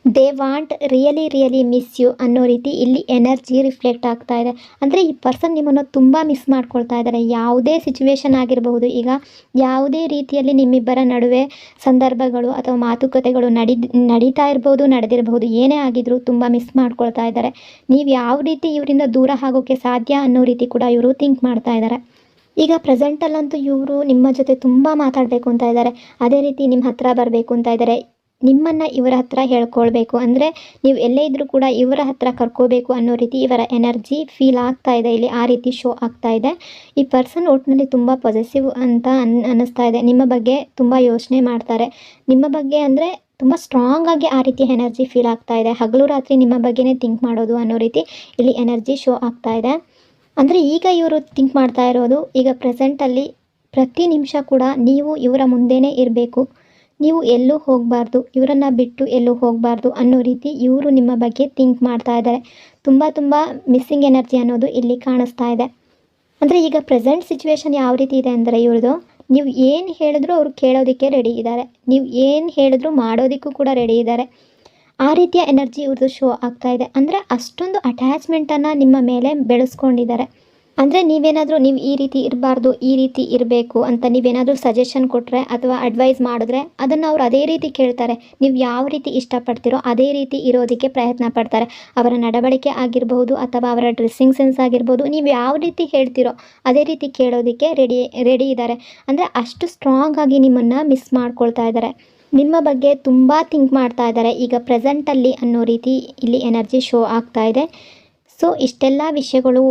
They want really miss you ಅನ್ನೋ ರೀತಿ ಇಲ್ಲಿ ಎನರ್ಜಿ ರಿಫ್ಲೆಕ್ಟ್ ಆಗ್ತಾ ಇದೆ. ಅಂದರೆ ಈ ಪರ್ಸನ್ ನಿಮ್ಮನ್ನು ತುಂಬ ಮಿಸ್ ಮಾಡ್ಕೊಳ್ತಾ ಇದ್ದಾರೆ. ಯಾವುದೇ ಸಿಚುವೇಶನ್ ಆಗಿರಬಹುದು, ಈಗ ಯಾವುದೇ ರೀತಿಯಲ್ಲಿ ನಿಮ್ಮಿಬ್ಬರ ನಡುವೆ ಸಂದರ್ಭಗಳು ಅಥವಾ ಮಾತುಕತೆಗಳು ನಡೀತಾ ಇರ್ಬೋದು, ನಡೆದಿರಬಹುದು, ಏನೇ ಆಗಿದ್ರೂ ತುಂಬ ಮಿಸ್ ಮಾಡ್ಕೊಳ್ತಾ ಇದ್ದಾರೆ. ನೀವು ಯಾವ ರೀತಿ ಇವರಿಂದ ದೂರ ಆಗೋಕ್ಕೆ ಸಾಧ್ಯ ಅನ್ನೋ ರೀತಿ ಕೂಡ ಇವರು ಥಿಂಕ್ ಮಾಡ್ತಾ ಇದ್ದಾರೆ. ಈಗ ಪ್ರೆಸೆಂಟಲ್ಲಂತೂ ಇವರು ನಿಮ್ಮ ಜೊತೆ ತುಂಬ ಮಾತಾಡಬೇಕು ಅಂತ ಇದ್ದಾರೆ. ಅದೇ ರೀತಿ ನಿಮ್ಮ ಹತ್ರ ಬರಬೇಕು ಅಂತ ಇದ್ದಾರೆ. ನಿಮ್ಮನ್ನು ಇವರ ಹತ್ರ ಹೇಳ್ಕೊಳ್ಬೇಕು, ಅಂದರೆ ನೀವು ಎಲ್ಲೇ ಇದ್ದರೂ ಕೂಡ ಇವರ ಹತ್ರ ಕರ್ಕೋಬೇಕು ಅನ್ನೋ ರೀತಿ ಇವರ ಎನರ್ಜಿ ಫೀಲ್ ಆಗ್ತಾ ಇದೆ ಇಲ್ಲಿ. ಆ ರೀತಿ ಶೋ ಆಗ್ತಾ ಇದೆ. ಈ ಪರ್ಸನ್ ಒಟ್ಟಿನಲ್ಲಿ ತುಂಬ ಪಾಸಿಟಿವ್ ಅಂತ ಅನ್ನಿಸ್ತಾ ಇದೆ. ನಿಮ್ಮ ಬಗ್ಗೆ ತುಂಬ ಯೋಚನೆ ಮಾಡ್ತಾರೆ. ನಿಮ್ಮ ಬಗ್ಗೆ ಅಂದರೆ ತುಂಬ ಸ್ಟ್ರಾಂಗ್ ಆಗಿ ಆ ರೀತಿ ಎನರ್ಜಿ ಫೀಲ್ ಆಗ್ತಾ ಇದೆ. ಹಗಲು ರಾತ್ರಿ ನಿಮ್ಮ ಬಗ್ಗೆನೇ ಥಿಂಕ್ ಮಾಡೋದು ಅನ್ನೋ ರೀತಿ ಇಲ್ಲಿ ಎನರ್ಜಿ ಶೋ ಆಗ್ತಾ ಇದೆ. ಅಂದರೆ ಈಗ ಇವರು ಥಿಂಕ್ ಮಾಡ್ತಾ ಇರೋದು, ಈಗ ಪ್ರೆಸೆಂಟಲ್ಲಿ ಪ್ರತಿ ನಿಮಿಷ ಕೂಡ ನೀವು ಇವರ ಮುಂದೆನೇ ಇರಬೇಕು, ನೀವು ಎಲ್ಲೂ ಹೋಗಬಾರ್ದು, ಇವರನ್ನು ಬಿಟ್ಟು ಎಲ್ಲೂ ಹೋಗಬಾರ್ದು ಅನ್ನೋ ರೀತಿ ಇವರು ನಿಮ್ಮ ಬಗ್ಗೆ ಥಿಂಕ್ ಮಾಡ್ತಾ ಇದ್ದಾರೆ. ತುಂಬ ಮಿಸ್ಸಿಂಗ್ ಎನರ್ಜಿ ಅನ್ನೋದು ಇಲ್ಲಿ ಕಾಣಿಸ್ತಾ ಇದೆ. ಅಂದರೆ ಈಗ ಪ್ರೆಸೆಂಟ್ ಸಿಚುವೇಶನ್ ಯಾವ ರೀತಿ ಇದೆ ಅಂದರೆ ಇವ್ರದ್ದು, ನೀವು ಏನು ಹೇಳಿದ್ರೂ ಅವರು ಕೇಳೋದಕ್ಕೆ ರೆಡಿ ಇದ್ದಾರೆ, ನೀವು ಏನು ಹೇಳಿದ್ರೂ ಮಾಡೋದಕ್ಕೂ ಕೂಡ ರೆಡಿ ಇದ್ದಾರೆ. ಆ ರೀತಿಯ ಎನರ್ಜಿ ಇವ್ರದ್ದು ಶೋ ಆಗ್ತಾ ಇದೆ. ಅಂದರೆ ಅಷ್ಟೊಂದು ಅಟ್ಯಾಚ್ಮೆಂಟನ್ನು ನಿಮ್ಮ ಮೇಲೆ ಬೆಳೆಸ್ಕೊಂಡಿದ್ದಾರೆ. ಅಂದರೆ ನೀವು ಈ ರೀತಿ ಇರಬಾರ್ದು, ಈ ರೀತಿ ಇರಬೇಕು ಅಂತ ನೀವೇನಾದರೂ ಸಜೆಷನ್ ಕೊಟ್ಟರೆ ಅಥವಾ ಅಡ್ವೈಸ್ ಮಾಡಿದ್ರೆ ಅದನ್ನು ಅವ್ರು ಅದೇ ರೀತಿ ಕೇಳ್ತಾರೆ. ನೀವು ಯಾವ ರೀತಿ ಇಷ್ಟಪಡ್ತೀರೋ ಅದೇ ರೀತಿ ಇರೋದಕ್ಕೆ ಪ್ರಯತ್ನ ಪಡ್ತಾರೆ. ಅವರ ನಡವಳಿಕೆ ಆಗಿರಬಹುದು ಅಥವಾ ಅವರ ಡ್ರೆಸ್ಸಿಂಗ್ ಸೆನ್ಸ್ ಆಗಿರ್ಬೋದು, ನೀವು ಯಾವ ರೀತಿ ಹೇಳ್ತೀರೋ ಅದೇ ರೀತಿ ಕೇಳೋದಕ್ಕೆ ರೆಡಿ ಇದ್ದಾರೆ. ಅಂದರೆ ಅಷ್ಟು ಸ್ಟ್ರಾಂಗ್ ಆಗಿ ನಿಮ್ಮನ್ನು ಮಿಸ್ ಮಾಡ್ಕೊಳ್ತಾ ಇದ್ದಾರೆ. ನಿಮ್ಮ ಬಗ್ಗೆ ತುಂಬ ಥಿಂಕ್ ಮಾಡ್ತಾ ಇದ್ದಾರೆ ಈಗ ಪ್ರೆಸೆಂಟಲ್ಲಿ ಅನ್ನೋ ರೀತಿ ಇಲ್ಲಿ ಎನರ್ಜಿ ಶೋ ಆಗ್ತಾ ಇದೆ. ಸೊ ಇಷ್ಟೆಲ್ಲ ವಿಷಯಗಳು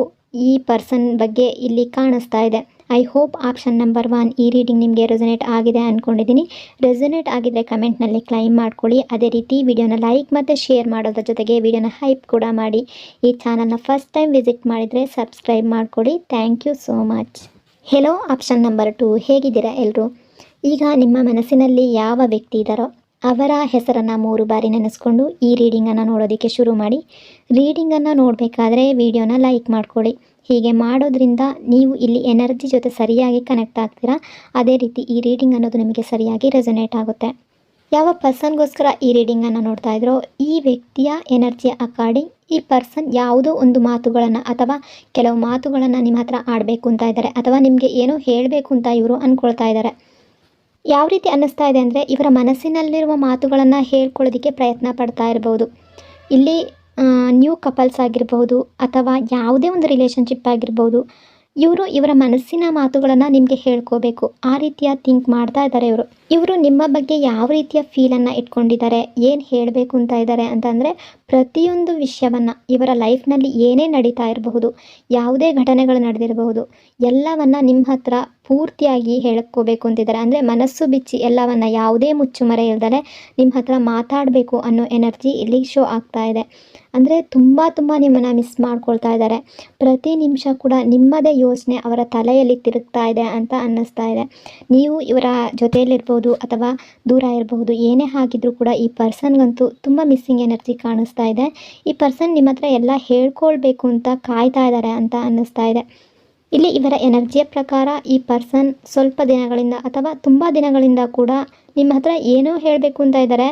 ಈ ಪರ್ಸನ್ ಬಗ್ಗೆ ಇಲ್ಲಿ ಕಾಣಿಸ್ತಾ ಇದೆ. ಐ ಹೋಪ್ ಆಪ್ಷನ್ ನಂಬರ್ 1 ಈ ರೀಡಿಂಗ್ ನಿಮಗೆ ರೆಸೊನೇಟ್ ಆಗಿದೆ ಅಂದ್ಕೊಂಡಿದ್ದೀನಿ. ರೆಸೊನೇಟ್ ಆಗಿದ್ದರೆ ಕಮೆಂಟ್ನಲ್ಲಿ ಕ್ಲೈಮ್ ಮಾಡ್ಕೊಳ್ಳಿ. ಅದೇ ರೀತಿ ವಿಡಿಯೋನ ಲೈಕ್ ಮತ್ತು ಶೇರ್ ಮಾಡೋದ್ರ ಜೊತೆಗೆ ವಿಡಿಯೋನ ಹೈಪ್ ಕೂಡ ಮಾಡಿ. ಈ ಚಾನಲ್ನ ಫಸ್ಟ್ ಟೈಮ್ ವಿಸಿಟ್ ಮಾಡಿದರೆ ಸಬ್ಸ್ಕ್ರೈಬ್ ಮಾಡ್ಕೊಳ್ಳಿ. Thank you so much. Hello option number 2, ಹೇಗಿದ್ದೀರಾ ಎಲ್ಲರೂ? ಈಗ ನಿಮ್ಮ ಮನಸ್ಸಿನಲ್ಲಿ ಯಾವ ವ್ಯಕ್ತಿ ಇದ್ದಾರೋ ಅವರ ಹೆಸರನ್ನು 3 ಬಾರಿ ನೆನೆಸ್ಕೊಂಡು ಈ ರೀಡಿಂಗನ್ನು ನೋಡೋದಕ್ಕೆ ಶುರು ಮಾಡಿ. ರೀಡಿಂಗನ್ನು ನೋಡಬೇಕಾದ್ರೆ ವಿಡಿಯೋನ ಲೈಕ್ ಮಾಡ್ಕೊಳ್ಳಿ. ಹೀಗೆ ಮಾಡೋದ್ರಿಂದ ನೀವು ಇಲ್ಲಿ ಎನರ್ಜಿ ಜೊತೆ ಸರಿಯಾಗಿ ಕನೆಕ್ಟ್ ಆಗ್ತೀರಾ. ಅದೇ ರೀತಿ ಈ ರೀಡಿಂಗ್ ಅನ್ನೋದು ನಿಮಗೆ ಸರಿಯಾಗಿ ರೆಸೊನೇಟ್ ಆಗುತ್ತೆ. ಯಾವ ಪರ್ಸನ್ಗೋಸ್ಕರ ಈ ರೀಡಿಂಗನ್ನು ನೋಡ್ತಾ ಇದ್ರೋ ಈ ವ್ಯಕ್ತಿಯ ಎನರ್ಜಿಯ ಅಕಾರ್ಡಿಂಗ್ ಈ ಪರ್ಸನ್ ಯಾವುದೋ ಒಂದು ಮಾತುಗಳನ್ನು ಅಥವಾ ಕೆಲವು ಮಾತುಗಳನ್ನು ನಿಮ್ಮ ಹತ್ರ ಆಡಬೇಕು ಅಂತ ಇದ್ದಾರೆ, ಅಥವಾ ನಿಮಗೆ ಏನೋ ಹೇಳಬೇಕು ಅಂತ ಇವರು ಅಂದ್ಕೊಳ್ತಾ ಇದ್ದಾರೆ. ಯಾವ ರೀತಿ ಅನ್ನಿಸ್ತಾ ಇದೆ ಅಂದರೆ ಇವರ ಮನಸ್ಸಿನಲ್ಲಿರುವ ಮಾತುಗಳನ್ನು ಹೇಳ್ಕೊಳ್ಳೋದಕ್ಕೆ ಪ್ರಯತ್ನ ಪಡ್ತಾ ಇರ್ಬೋದು. ಇಲ್ಲಿ ನ್ಯೂ ಕಪಲ್ಸ್ ಆಗಿರ್ಬೋದು ಅಥವಾ ಯಾವುದೇ ಒಂದು ರಿಲೇಷನ್ಶಿಪ್ ಆಗಿರ್ಬೋದು, ಇವರ ಮನಸ್ಸಿನ ಮಾತುಗಳನ್ನು ನಿಮಗೆ ಹೇಳ್ಕೋಬೇಕು, ಆ ರೀತಿಯ ಥಿಂಕ್ ಮಾಡ್ತಾ ಇದ್ದಾರೆ ಇವರು ನಿಮ್ಮ ಬಗ್ಗೆ ಯಾವ ರೀತಿಯ ಫೀಲನ್ನು ಇಟ್ಕೊಂಡಿದ್ದಾರೆ, ಏನು ಹೇಳಬೇಕು ಅಂತ ಇದ್ದಾರೆ ಅಂತಂದರೆ ಪ್ರತಿಯೊಂದು ವಿಷಯವನ್ನು ಇವರ ಲೈಫ್ನಲ್ಲಿ ಏನೇ ನಡೀತಾ ಇರಬಹುದು, ಯಾವುದೇ ಘಟನೆಗಳು ನಡೆದಿರಬಹುದು, ಎಲ್ಲವನ್ನು ನಿಮ್ಮ ಹತ್ರ ಪೂರ್ತಿಯಾಗಿ ಹೇಳ್ಕೋಬೇಕು ಅಂತಿದ್ದಾರೆ. ಅಂದರೆ ಮನಸ್ಸು ಬಿಚ್ಚಿ ಎಲ್ಲವನ್ನು ಯಾವುದೇ ಮುಚ್ಚುಮರೆ ಇಲ್ದಲೆ ನಿಮ್ಮ ಹತ್ರ ಮಾತಾಡಬೇಕು ಅನ್ನೋ ಎನರ್ಜಿ ಇಲ್ಲಿ ಶೋ ಆಗ್ತಾ ಇದೆ. ಅಂದರೆ ತುಂಬ ನಿಮ್ಮನ್ನು ಮಿಸ್ ಮಾಡ್ಕೊಳ್ತಾ ಇದ್ದಾರೆ. ಪ್ರತಿ ನಿಮಿಷ ಕೂಡ ನಿಮ್ಮದೇ ಯೋಚನೆ ಅವರ ತಲೆಯಲ್ಲಿ ತಿರುಗ್ತಾ ಇದೆ ಅಂತ ಅನ್ನಿಸ್ತಾ ಇದೆ. ನೀವು ಇವರ ಜೊತೆಯಲ್ಲಿರ್ಬೋದು ಅಥವಾ ದೂರ ಇರಬಹುದು, ಏನೇ ಆಗಿದ್ರೂ ಕೂಡ ಈ ಪರ್ಸನ್ಗಂತೂ ತುಂಬ ಮಿಸ್ಸಿಂಗ್ ಎನರ್ಜಿ ಕಾಣಿಸ್ತಾ ಇದೆ. ಈ ಪರ್ಸನ್ ನಿಮ್ಮ ಹತ್ರ ಎಲ್ಲ ಹೇಳ್ಕೊಳ್ಬೇಕು ಅಂತ ಕಾಯ್ತಾ ಇದ್ದಾರೆ ಅಂತ ಅನ್ನಿಸ್ತಾ ಇದೆ. ಇಲ್ಲಿ ಇವರ ಎನರ್ಜಿಯ ಪ್ರಕಾರ ಈ ಪರ್ಸನ್ ಸ್ವಲ್ಪ ದಿನಗಳಿಂದ ಅಥವಾ ತುಂಬ ದಿನಗಳಿಂದ ಕೂಡ ನಿಮ್ಮ ಹತ್ರ ಏನೋ ಹೇಳಬೇಕು ಅಂತ ಇದ್ದಾರೆ.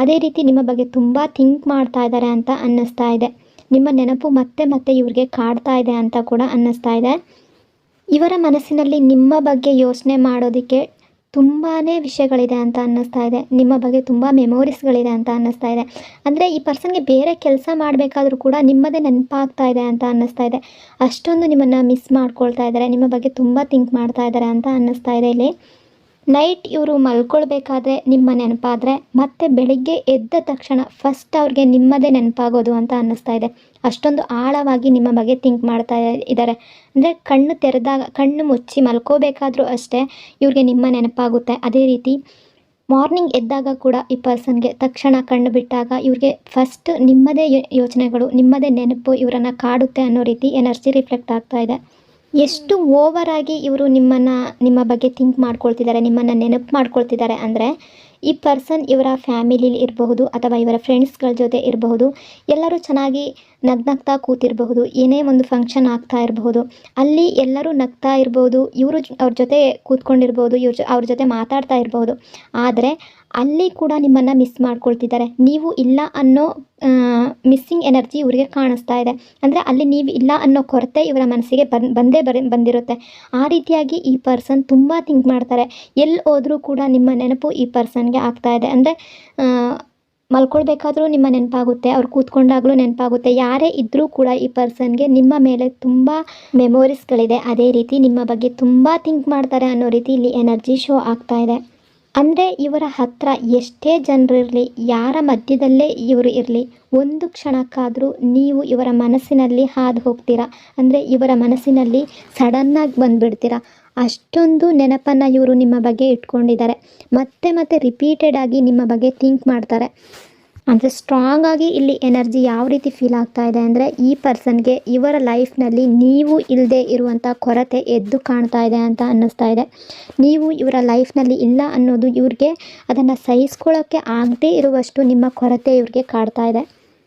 ಅದೇ ರೀತಿ ನಿಮ್ಮ ಬಗ್ಗೆ ತುಂಬ ಥಿಂಕ್ ಮಾಡ್ತಾ ಇದ್ದಾರೆ ಅಂತ ಅನ್ನಿಸ್ತಾ ಇದೆ. ನಿಮ್ಮ ನೆನಪು ಮತ್ತೆ ಇವ್ರಿಗೆ ಕಾಡ್ತಾ ಇದೆ ಅಂತ ಕೂಡ ಅನ್ನಿಸ್ತಾ ಇದೆ. ಇವರ ಮನಸ್ಸಿನಲ್ಲಿ ನಿಮ್ಮ ಬಗ್ಗೆ ಯೋಚನೆ ಮಾಡೋದಕ್ಕೆ ತುಂಬಾ ವಿಷಯಗಳಿದೆ ಅಂತ ಅನ್ನಿಸ್ತಾ ಇದೆ. ನಿಮ್ಮ ಬಗ್ಗೆ ತುಂಬ ಮೆಮೊರೀಸ್ಗಳಿದೆ ಅಂತ ಅನ್ನಿಸ್ತಾ ಇದೆ. ಅಂದರೆ ಈ ಪರ್ಸನ್ಗೆ ಬೇರೆ ಕೆಲಸ ಮಾಡಬೇಕಾದ್ರೂ ಕೂಡ ನಿಮ್ಮದೇ ನೆನಪಾಗ್ತಾ ಇದೆ ಅಂತ ಅನ್ನಿಸ್ತಾ ಇದೆ. ಅಷ್ಟೊಂದು ನಿಮ್ಮನ್ನು ಮಿಸ್ ಮಾಡ್ಕೊಳ್ತಾ ಇದ್ದಾರೆ, ನಿಮ್ಮ ಬಗ್ಗೆ ತುಂಬ ಥಿಂಕ್ ಮಾಡ್ತಾ ಇದ್ದಾರೆ ಅಂತ ಅನ್ನಿಸ್ತಾ ಇದೆ. ಇಲ್ಲಿ ನೈಟ್ ಇವರು ಮಲ್ಕೊಳ್ಬೇಕಾದ್ರೆ ನಿಮ್ಮ ನೆನಪಾದರೆ ಮತ್ತೆ ಬೆಳಿಗ್ಗೆ ಎದ್ದ ತಕ್ಷಣ ಫಸ್ಟ್ ಅವ್ರಿಗೆ ನಿಮ್ಮದೇ ನೆನಪಾಗೋದು ಅಂತ ಅನ್ನಿಸ್ತಾ ಇದೆ. ಅಷ್ಟೊಂದು ಆಳವಾಗಿ ನಿಮ್ಮ ಬಗ್ಗೆ ಥಿಂಕ್ ಮಾಡ್ತಾ ಇದ್ದಾರೆ. ಅಂದರೆ ಕಣ್ಣು ಮುಚ್ಚಿ ಮಲ್ಕೋಬೇಕಾದ್ರೂ ಅಷ್ಟೇ ಇವ್ರಿಗೆ ನಿಮ್ಮ ನೆನಪಾಗುತ್ತೆ. ಅದೇ ರೀತಿ ಮಾರ್ನಿಂಗ್ ಎದ್ದಾಗ ಕೂಡ ಈ ಪರ್ಸನ್ಗೆ ತಕ್ಷಣ ಕಣ್ಣು ಬಿಟ್ಟಾಗ ಇವ್ರಿಗೆ ಫಸ್ಟ್ ನಿಮ್ಮದೇ ಯೋಚನೆಗಳು, ನಿಮ್ಮದೇ ನೆನಪು ಇವರನ್ನು ಕಾಡುತ್ತೆ ಅನ್ನೋ ರೀತಿ ಎನರ್ಜಿ ರಿಫ್ಲೆಕ್ಟ್ ಆಗ್ತಾ ಇದೆ. ಎಷ್ಟು ಓವರಾಗಿ ಇವರು ನಿಮ್ಮ ಬಗ್ಗೆ ಥಿಂಕ್ ಮಾಡ್ಕೊಳ್ತಿದ್ದಾರೆ, ನಿಮ್ಮನ್ನು ನೆನಪು ಮಾಡ್ಕೊಳ್ತಿದ್ದಾರೆ ಅಂದರೆ ಈ ಪರ್ಸನ್ ಇವರ ಫ್ಯಾಮಿಲಿಲಿ ಇರಬಹುದು ಅಥವಾ ಇವರ ಫ್ರೆಂಡ್ಸ್ಗಳ ಜೊತೆ ಇರಬಹುದು, ಎಲ್ಲರೂ ಚೆನ್ನಾಗಿ ನಗ್ನಗ್ತಾ ಕೂತಿರಬಹುದು, ಏನೇ ಒಂದು ಫಂಕ್ಷನ್ ಆಗ್ತಾ ಇರಬಹುದು, ಅಲ್ಲಿ ಎಲ್ಲರೂ ನಗ್ತಾ ಇರ್ಬೋದು, ಅವ್ರ ಜೊತೆ ಕೂತ್ಕೊಂಡಿರ್ಬೋದು, ಅವ್ರ ಜೊತೆ ಮಾತಾಡ್ತಾ ಇರ್ಬೋದು. ಆದರೆ ಅಲ್ಲಿ ಕೂಡ ನಿಮ್ಮನ್ನು ಮಿಸ್ ಮಾಡ್ಕೊಳ್ತಿದ್ದಾರೆ. ನೀವು ಇಲ್ಲ ಅನ್ನೋ ಮಿಸ್ಸಿಂಗ್ ಎನರ್ಜಿ ಇವರಿಗೆ ಕಾಣಿಸ್ತಾ ಇದೆ. ಅಂದರೆ ಅಲ್ಲಿ ನೀವು ಇಲ್ಲ ಅನ್ನೋ ಕೊರತೆ ಇವರ ಮನಸ್ಸಿಗೆ ಬಂದಿರುತ್ತೆ. ಆ ರೀತಿಯಾಗಿ ಈ ಪರ್ಸನ್ ತುಂಬ ಥಿಂಕ್ ಮಾಡ್ತಾರೆ. ಎಲ್ಲಿ ಹೋದರೂ ಕೂಡ ನಿಮ್ಮ ನೆನಪು ಈ ಪರ್ಸನ್ಗೆ ಆಗ್ತಾ ಇದೆ. ಅಂದರೆ ಮಲ್ಕೊಳ್ಬೇಕಾದ್ರೂ ನಿಮ್ಮ ನೆನಪಾಗುತ್ತೆ, ಅವ್ರು ಕೂತ್ಕೊಂಡಾಗಲೂ ನೆನಪಾಗುತ್ತೆ. ಯಾರೇ ಇದ್ದರೂ ಕೂಡ ಈ ಪರ್ಸನ್ಗೆ ನಿಮ್ಮ ಮೇಲೆ ತುಂಬ ಮೆಮೊರೀಸ್ಗಳಿದೆ. ಅದೇ ರೀತಿ ನಿಮ್ಮ ಬಗ್ಗೆ ತುಂಬ ಥಿಂಕ್ ಮಾಡ್ತಾರೆ ಅನ್ನೋ ರೀತಿ ಇಲ್ಲಿ ಎನರ್ಜಿ ಶೋ ಆಗ್ತಾ ಇದೆ. ಅಂದರೆ ಇವರ ಹತ್ರ ಎಷ್ಟೇ ಜನರಿರಲಿ, ಯಾರ ಮಧ್ಯದಲ್ಲೇ ಇವರು ಇರಲಿ, ಒಂದು ಕ್ಷಣಕ್ಕಾದರೂ ನೀವು ಇವರ ಮನಸ್ಸಿನಲ್ಲಿ ಹಾದು ಹೋಗ್ತೀರಾ. ಅಂದರೆ ಇವರ ಮನಸ್ಸಿನಲ್ಲಿ ಸಡನ್ನಾಗಿ ಬಂದುಬಿಡ್ತೀರಾ. ಅಷ್ಟೊಂದು ನೆನಪನ್ನು ಇವರು ನಿಮ್ಮ ಬಗ್ಗೆ ಇಟ್ಕೊಂಡಿದ್ದಾರೆ. ಮತ್ತೆ ಮತ್ತೆ ರಿಪೀಟೆಡ್ ಆಗಿ ನಿಮ್ಮ ಬಗ್ಗೆ ಥಿಂಕ್ ಮಾಡ್ತಾರೆ. ಅಂದರೆ ಸ್ಟ್ರಾಂಗ್ ಆಗಿ ಇಲ್ಲಿ ಎನರ್ಜಿ ಯಾವ ರೀತಿ ಫೀಲ್ ಆಗ್ತಾ ಇದೆ ಅಂದರೆ ಈ ಪರ್ಸನ್ಗೆ ಇವರ ಲೈಫ್ನಲ್ಲಿ ನೀವು ಇಲ್ಲದೆ ಇರುವಂಥ ಕೊರತೆ ಎದ್ದು ಕಾಣ್ತಾ ಇದೆ ಅಂತ ಅನ್ನಿಸ್ತಾ ಇದೆ. ನೀವು ಇವರ ಲೈಫ್ನಲ್ಲಿ ಇಲ್ಲ ಅನ್ನೋದು ಇವ್ರಿಗೆ ಅದನ್ನು ಸಹಿಸ್ಕೊಳ್ಳೋಕ್ಕೆ ಆಗದೇ ಇರುವಷ್ಟು ನಿಮ್ಮ ಕೊರತೆ ಇವ್ರಿಗೆ ಕಾಡ್ತಾ ಇದೆ.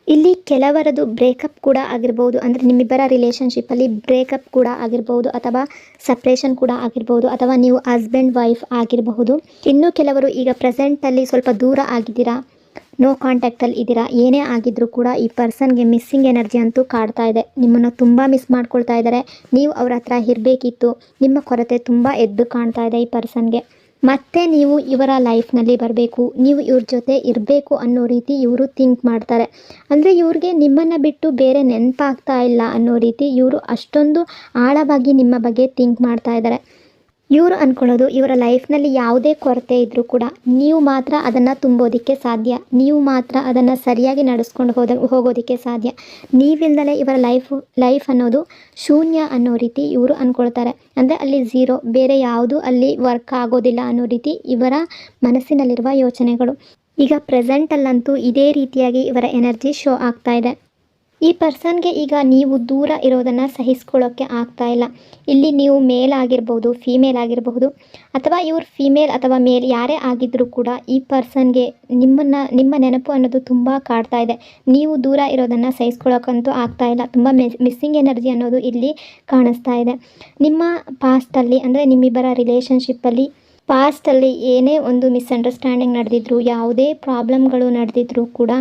ಇಲ್ಲಿ ಕೆಲವರದು ಬ್ರೇಕಪ್ ಕೂಡ ಆಗಿರ್ಬೋದು. ಅಂದರೆ ನಿಮ್ಮಿಬ್ಬರ ರಿಲೇಷನ್ಶಿಪ್ಪಲ್ಲಿ ಬ್ರೇಕಪ್ ಕೂಡ ಆಗಿರ್ಬೋದು, ಅಥವಾ ಸಪ್ರೇಷನ್ ಕೂಡ ಆಗಿರ್ಬೋದು, ಅಥವಾ ನೀವು ಹಸ್ಬೆಂಡ್ ವೈಫ್ ಆಗಿರಬಹುದು. ಇನ್ನು ಕೆಲವರು ಈಗ ಪ್ರೆಸೆಂಟಲ್ಲಿ ಸ್ವಲ್ಪ ದೂರ ಆಗಿದ್ದೀರಾ, ನೋ ಕಾಂಟ್ಯಾಕ್ಟಲ್ಲಿ ಇದ್ದೀರಾ. ಏನೇ ಆಗಿದ್ದರೂ ಕೂಡ ಈ ಪರ್ಸನ್ಗೆ ಮಿಸ್ಸಿಂಗ್ ಎನರ್ಜಿ ಅಂತೂ ಕಾಡ್ತಾ ಇದೆ. ನಿಮ್ಮನ್ನು ತುಂಬ ಮಿಸ್ ಮಾಡ್ಕೊಳ್ತಾ ಇದ್ದಾರೆ. ನೀವು ಅವ್ರ ಹತ್ರ ಇರಬೇಕಿತ್ತು. ನಿಮ್ಮ ಕೊರತೆ ತುಂಬ ಎದ್ದು ಕಾಣ್ತಾ ಇದೆ ಈ ಪರ್ಸನ್ಗೆ. ಮತ್ತೆ ನೀವು ಇವರ ಲೈಫ್ನಲ್ಲಿ ಬರಬೇಕು, ನೀವು ಇವ್ರ ಜೊತೆ ಇರಬೇಕು ಅನ್ನೋ ರೀತಿ ಇವರು ಥಿಂಕ್ ಮಾಡ್ತಾರೆ. ಅಂದರೆ ಇವ್ರಿಗೆ ನಿಮ್ಮನ್ನು ಬಿಟ್ಟು ಬೇರೆ ನೆನಪಾಗ್ತಾ ಇಲ್ಲ ಅನ್ನೋ ರೀತಿ ಇವರು ಅಷ್ಟೊಂದು ಆಳವಾಗಿ ನಿಮ್ಮ ಬಗ್ಗೆ ಥಿಂಕ್ ಮಾಡ್ತಾ ಇದ್ದಾರೆ. ಇವರು ಅಂದ್ಕೊಳ್ಳೋದು ಇವರ ಲೈಫ್ನಲ್ಲಿ ಯಾವುದೇ ಕೊರತೆ ಇದ್ದರೂ ಕೂಡ ನೀವು ಮಾತ್ರ ಅದನ್ನು ತುಂಬೋದಕ್ಕೆ ಸಾಧ್ಯ, ನೀವು ಮಾತ್ರ ಅದನ್ನು ಸರಿಯಾಗಿ ನಡೆಸ್ಕೊಂಡು ಹೋಗೋದಕ್ಕೆ ಸಾಧ್ಯ. ನೀವಿಲ್ಲದಲೇ ಇವರ ಲೈಫ್ ಅನ್ನೋದು ಶೂನ್ಯ ಅನ್ನೋ ರೀತಿ ಇವರು ಅಂದ್ಕೊಳ್ತಾರೆ. ಅಂದರೆ ಅಲ್ಲಿ ಝೀರೋ, ಬೇರೆ ಯಾವುದು ಅಲ್ಲಿ ವರ್ಕ್ ಆಗೋದಿಲ್ಲ ಅನ್ನೋ ರೀತಿ ಇವರ ಮನಸ್ಸಿನಲ್ಲಿರುವ ಯೋಚನೆಗಳು. ಈಗ ಪ್ರೆಸೆಂಟಲ್ಲಂತೂ ಇದೇ ರೀತಿಯಾಗಿ ಇವರ ಎನರ್ಜಿ ಶೋ ಆಗ್ತಾ ಇದೆ. ಈ ಪರ್ಸನ್ಗೆ ಈಗ ನೀವು ದೂರ ಇರೋದನ್ನು ಸಹಿಸ್ಕೊಳ್ಳೋಕ್ಕೆ ಆಗ್ತಾ ಇಲ್ಲ. ಇಲ್ಲಿ ನೀವು ಮೇಲ್ ಆಗಿರ್ಬೋದು, ಫೀಮೇಲ್ ಆಗಿರಬಹುದು, ಅಥವಾ ಇವ್ರು ಫೀಮೇಲ್ ಅಥವಾ ಮೇಲ್ ಯಾರೇ ಆಗಿದ್ದರೂ ಕೂಡ ಈ ಪರ್ಸನ್ಗೆ ನಿಮ್ಮ ನೆನಪು ಅನ್ನೋದು ತುಂಬ ಕಾಡ್ತಾ ಇದೆ. ನೀವು ದೂರ ಇರೋದನ್ನು ಸಹಿಸ್ಕೊಳ್ಳೋಕ್ಕಂತೂ ಆಗ್ತಾ ಇಲ್ಲ. ತುಂಬ ಮಿಸ್ಸಿಂಗ್ ಎನರ್ಜಿ ಅನ್ನೋದು ಇಲ್ಲಿ ಕಾಣಿಸ್ತಾ ಇದೆ. ನಿಮ್ಮ ಪಾಸ್ಟಲ್ಲಿ, ಅಂದರೆ ನಿಮ್ಮಿಬ್ಬರ ರಿಲೇಷನ್ಶಿಪ್ಪಲ್ಲಿ ಪಾಸ್ಟಲ್ಲಿ ಏನೇ ಒಂದು ಮಿಸ್ಅಂಡರ್ಸ್ಟ್ಯಾಂಡಿಂಗ್ ನಡೆದಿದ್ರು, ಯಾವುದೇ ಪ್ರಾಬ್ಲಮ್ಗಳು ನಡೆದಿದ್ರೂ ಕೂಡ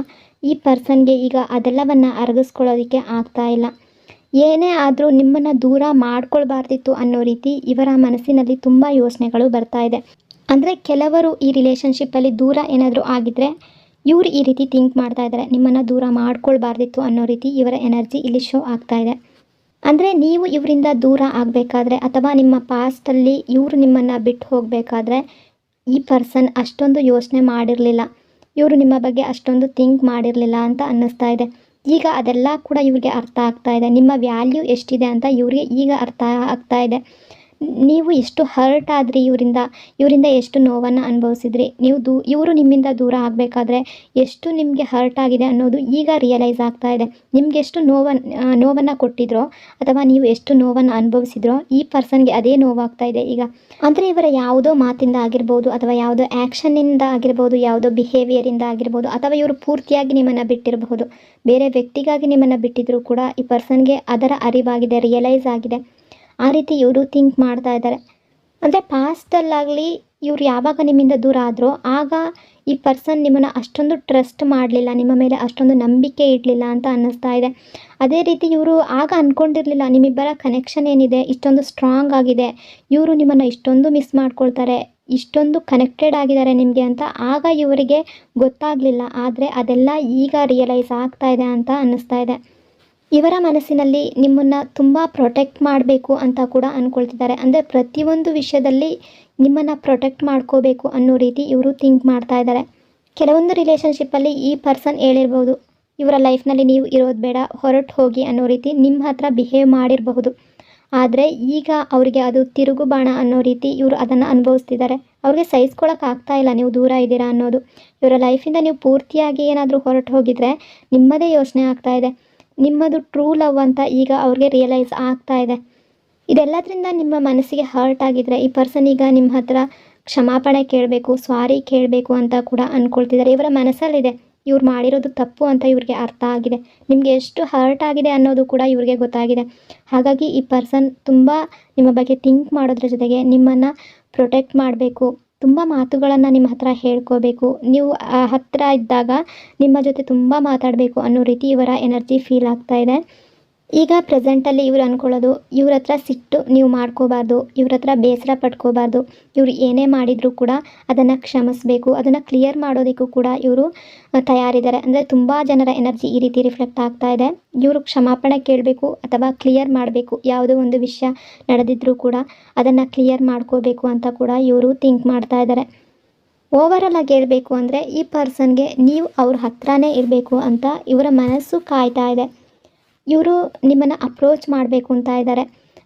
ಈ ಪರ್ಸನ್ಗೆ ಈಗ ಅದೆಲ್ಲವನ್ನು ಅರಗಿಸ್ಕೊಳ್ಳೋದಕ್ಕೆ ಆಗ್ತಾ ಇಲ್ಲ. ಏನೇ ಆದರೂ ನಿಮ್ಮನ್ನು ದೂರ ಮಾಡ್ಕೊಳ್ಬಾರ್ದಿತ್ತು ಅನ್ನೋ ರೀತಿ ಇವರ ಮನಸ್ಸಿನಲ್ಲಿ ತುಂಬ ಯೋಚನೆಗಳು ಬರ್ತಾ ಇದೆ. ಅಂದರೆ ಕೆಲವರು ಈ ರಿಲೇಷನ್ಶಿಪ್ಪಲ್ಲಿ ದೂರ ಏನಾದರೂ ಆಗಿದ್ದರೆ ಇವರು ಈ ರೀತಿ ಥಿಂಕ್ ಮಾಡ್ತಾ ಇದ್ದಾರೆ, ನಿಮ್ಮನ್ನು ದೂರ ಮಾಡ್ಕೊಳ್ಬಾರ್ದಿತ್ತು ಅನ್ನೋ ರೀತಿ ಇವರ ಎನರ್ಜಿ ಇಲ್ಲಿ ಶೋ ಆಗ್ತಾ ಇದೆ. ಅಂದರೆ ನೀವು ಇವರಿಂದ ದೂರ ಆಗಬೇಕಾದ್ರೆ, ಅಥವಾ ನಿಮ್ಮ ಪಾಸ್ಟಲ್ಲಿ ಇವರು ನಿಮ್ಮನ್ನು ಬಿಟ್ಟು ಹೋಗಬೇಕಾದ್ರೆ ಈ ಪರ್ಸನ್ ಅಷ್ಟೊಂದು ಯೋಚನೆ ಮಾಡಿರಲಿಲ್ಲ, ಇವರು ನಿಮ್ಮ ಬಗ್ಗೆ ಅಷ್ಟೊಂದು ಥಿಂಕ್ ಮಾಡಿರಲಿಲ್ಲ ಅಂತ ಅನ್ನಿಸ್ತಾ ಇದೆ. ಈಗ ಅದೆಲ್ಲ ಕೂಡ ಇವ್ರಿಗೆ ಅರ್ಥ ಆಗ್ತಾ ಇದೆ. ನಿಮ್ಮ ವ್ಯಾಲ್ಯೂ ಎಷ್ಟಿದೆ ಅಂತ ಇವ್ರಿಗೆ ಈಗ ಅರ್ಥ ಆಗ್ತಾ ಇದೆ. ನೀವು ಎಷ್ಟು ಹರ್ಟ್ ಆದ್ರಿ, ಇವರಿಂದ ಎಷ್ಟು ನೋವನ್ನು ಅನುಭವಿಸಿದ್ರಿ, ಇವರು ನಿಮ್ಮಿಂದ ದೂರ ಆಗಬೇಕಾದ್ರೆ ಎಷ್ಟು ನಿಮಗೆ ಹರ್ಟ್ ಆಗಿದೆ ಅನ್ನೋದು ಈಗ ರಿಯಲೈಸ್ ಆಗ್ತಾ ಇದೆ. ನಿಮ್ಗೆ ಎಷ್ಟು ನೋವನ್ನು ಕೊಟ್ಟಿದ್ರೋ, ಅಥವಾ ನೀವು ಎಷ್ಟು ನೋವನ್ನು ಅನುಭವಿಸಿದ್ರೋ ಈ ಪರ್ಸನ್ಗೆ ಅದೇ ನೋವಾಗ್ತಾ ಇದೆ ಈಗ. ಅಂದರೆ ಇವರ ಯಾವುದೋ ಮಾತಿಂದ ಆಗಿರ್ಬೋದು, ಅಥವಾ ಯಾವುದೋ ಆ್ಯಕ್ಷನ್ನಿಂದ ಆಗಿರ್ಬೋದು, ಯಾವುದೋ ಬಿಹೇವಿಯರಿಂದ ಆಗಿರ್ಬೋದು, ಅಥವಾ ಇವರು ಪೂರ್ತಿಯಾಗಿ ನಿಮ್ಮನ್ನು ಬಿಟ್ಟಿರಬಹುದು, ಬೇರೆ ವ್ಯಕ್ತಿಗಾಗಿ ನಿಮ್ಮನ್ನು ಬಿಟ್ಟಿದ್ರೂ ಕೂಡ ಈ ಪರ್ಸನ್ಗೆ ಅದರ ಅರಿವಾಗಿದೆ, ರಿಯಲೈಸ್ ಆಗಿದೆ. ಆ ರೀತಿ ಇವರು ಥಿಂಕ್ ಮಾಡ್ತಾ ಇದ್ದಾರೆ. ಅಂದರೆ ಪಾಸ್ಟಲ್ಲಾಗಲಿ ಇವ್ರು ಯಾವಾಗ ನಿಮ್ಮಿಂದ ದೂರ ಆದರೋ ಆಗ ಈ ಪರ್ಸನ್ ನಿಮ್ಮನ್ನು ಅಷ್ಟೊಂದು ಟ್ರಸ್ಟ್ ಮಾಡಲಿಲ್ಲ, ನಿಮ್ಮ ಮೇಲೆ ಅಷ್ಟೊಂದು ನಂಬಿಕೆ ಇಡಲಿಲ್ಲ ಅಂತ ಅನ್ನಿಸ್ತಾ ಇದೆ. ಅದೇ ರೀತಿ ಇವರು ಆಗ ಅಂದ್ಕೊಂಡಿರಲಿಲ್ಲ ನಿಮ್ಮಿಬ್ಬರ ಕನೆಕ್ಷನ್ ಏನಿದೆ ಇಷ್ಟೊಂದು ಸ್ಟ್ರಾಂಗ್ ಆಗಿದೆ, ಇವರು ನಿಮ್ಮನ್ನು ಇಷ್ಟೊಂದು ಮಿಸ್ ಮಾಡ್ಕೊಳ್ತಾರೆ, ಇಷ್ಟೊಂದು ಕನೆಕ್ಟೆಡ್ ಆಗಿದ್ದಾರೆ ನಿಮಗೆ ಅಂತ ಆಗ ಇವರಿಗೆ ಗೊತ್ತಾಗಲಿಲ್ಲ. ಆದರೆ ಅದೆಲ್ಲ ಈಗ ರಿಯಲೈಸ್ ಆಗ್ತಾ ಇದೆ ಅಂತ ಅನ್ನಿಸ್ತಾ ಇದೆ. ಇವರ ಮನಸ್ಸಿನಲ್ಲಿ ನಿಮ್ಮನ್ನು ತುಂಬ ಪ್ರೊಟೆಕ್ಟ್ ಮಾಡಬೇಕು ಅಂತ ಕೂಡ ಅಂದ್ಕೊಳ್ತಿದ್ದಾರೆ. ಅಂದರೆ ಪ್ರತಿಯೊಂದು ವಿಷಯದಲ್ಲಿ ನಿಮ್ಮನ್ನು ಪ್ರೊಟೆಕ್ಟ್ ಮಾಡ್ಕೋಬೇಕು ಅನ್ನೋ ರೀತಿ ಇವರು ಥಿಂಕ್ ಮಾಡ್ತಾ ಇದ್ದಾರೆ. ಕೆಲವೊಂದು ರಿಲೇಷನ್ಶಿಪ್ಪಲ್ಲಿ ಈ ಪರ್ಸನ್ ಹೇಳಿರ್ಬೋದು, ಇವರ ಲೈಫ್ನಲ್ಲಿ ನೀವು ಇರೋದು ಬೇಡ, ಹೊರಟು ಹೋಗಿ ಅನ್ನೋ ರೀತಿ ನಿಮ್ಮ ಹತ್ರ ಬಿಹೇವ್ ಮಾಡಿರಬಹುದು. ಆದರೆ ಈಗ ಅವರಿಗೆ ಅದು ತಿರುಗುಬಾಣ ಅನ್ನೋ ರೀತಿ ಇವರು ಅದನ್ನು ಅನುಭವಿಸ್ತಿದ್ದಾರೆ. ಅವ್ರಿಗೆ ಸಹಿಸ್ಕೊಳ್ಳೋಕ್ಕಾಗ್ತಾ ಇಲ್ಲ ನೀವು ದೂರ ಇದ್ದೀರಾ ಅನ್ನೋದು. ಇವರ ಲೈಫಿಂದ ನೀವು ಪೂರ್ತಿಯಾಗಿ ಏನಾದರೂ ಹೊರಟು ಹೋಗಿದರೆ ನಿಮ್ಮದೇ ಯೋಚನೆ ಆಗ್ತಾ ಇದೆ, ನಿಮ್ಮದು ಟ್ರೂ ಲವ್ ಅಂತ ಈಗ ಅವ್ರಿಗೆ ರಿಯಲೈಸ್ ಆಗ್ತಾ ಇದೆ. ಇದೆಲ್ಲದರಿಂದ ನಿಮ್ಮ ಮನಸ್ಸಿಗೆ ಹರ್ಟ್ ಆಗಿದ್ರೆ ಈ ಪರ್ಸನ್ ಈಗ ನಿಮ್ಮ ಹತ್ರ ಕ್ಷಮಾಪಣೆ ಕೇಳಬೇಕು, ಸಾರಿ ಕೇಳಬೇಕು ಅಂತ ಕೂಡ ಅಂದ್ಕೊಳ್ತಿದ್ದಾರೆ. ಇವರ ಮನಸ್ಸಲ್ಲಿದೆ ಇವ್ರು ಮಾಡಿರೋದು ತಪ್ಪು ಅಂತ ಇವ್ರಿಗೆ ಅರ್ಥ ಆಗಿದೆ. ನಿಮಗೆ ಎಷ್ಟು ಹರ್ಟ್ ಆಗಿದೆ ಅನ್ನೋದು ಕೂಡ ಇವ್ರಿಗೆ ಗೊತ್ತಾಗಿದೆ. ಹಾಗಾಗಿ ಈ ಪರ್ಸನ್ ತುಂಬ ನಿಮ್ಮ ಬಗ್ಗೆ ಥಿಂಕ್ ಮಾಡೋದ್ರ ಜೊತೆಗೆ ನಿಮ್ಮನ್ನು ಪ್ರೊಟೆಕ್ಟ್ ಮಾಡಬೇಕು, ತುಂಬ ಮಾತುಗಳನ್ನು ನಿಮ್ಮ ಹತ್ರ ಹೇಳ್ಕೋಬೇಕು, ನೀವು ಹತ್ತಿರ ಇದ್ದಾಗ ನಿಮ್ಮ ಜೊತೆ ತುಂಬ ಮಾತಾಡಬೇಕು ಅನ್ನೋ ರೀತಿ ಇವರ ಎನರ್ಜಿ ಫೀಲ್ ಆಗ್ತಾ ಇದೆ. ಈಗ ಪ್ರೆಸೆಂಟಲ್ಲಿ ಇವ್ರು ಅಂದ್ಕೊಳ್ಳೋದು, ಇವ್ರ ಹತ್ರ ಸಿಟ್ಟು ನೀವು ಮಾಡ್ಕೋಬಾರ್ದು, ಇವ್ರ ಹತ್ರ ಬೇಸರ ಪಡ್ಕೋಬಾರ್ದು, ಇವ್ರು ಏನೇ ಮಾಡಿದರೂ ಕೂಡ ಅದನ್ನು ಕ್ಷಮಿಸಬೇಕು, ಅದನ್ನು ಕ್ಲಿಯರ್ ಮಾಡೋದಕ್ಕೂ ಕೂಡ ಇವರು ತಯಾರಿದ್ದಾರೆ. ಅಂದರೆ ತುಂಬ ಜನರ ಎನರ್ಜಿ ಈ ರೀತಿ ರಿಫ್ಲೆಕ್ಟ್ ಆಗ್ತಾ ಇದೆ. ಇವರು ಕ್ಷಮಾಪಣೆ ಕೇಳಬೇಕು ಅಥವಾ ಕ್ಲಿಯರ್ ಮಾಡಬೇಕು, ಯಾವುದೋ ಒಂದು ವಿಷಯ ನಡೆದಿದ್ದರೂ ಕೂಡ ಅದನ್ನು ಕ್ಲಿಯರ್ ಮಾಡ್ಕೋಬೇಕು ಅಂತ ಕೂಡ ಇವರು ಥಿಂಕ್ ಮಾಡ್ತಾ ಇದ್ದಾರೆ. ಓವರಾಲ್ ಆಗಿ ಹೇಳಬೇಕು ಅಂದರೆ ಈ ಪರ್ಸನ್ಗೆ ನೀವು ಅವ್ರ ಹತ್ರನೇ ಇರಬೇಕು ಅಂತ ಇವರ ಮನಸ್ಸು ಕಾಯ್ತಾ ಇದೆ. ಇವರು ನಿಮ್ಮನ್ನು ಅಪ್ರೋಚ್ ಮಾಡಬೇಕು ಅಂತ ಇದ್ದಾರೆ.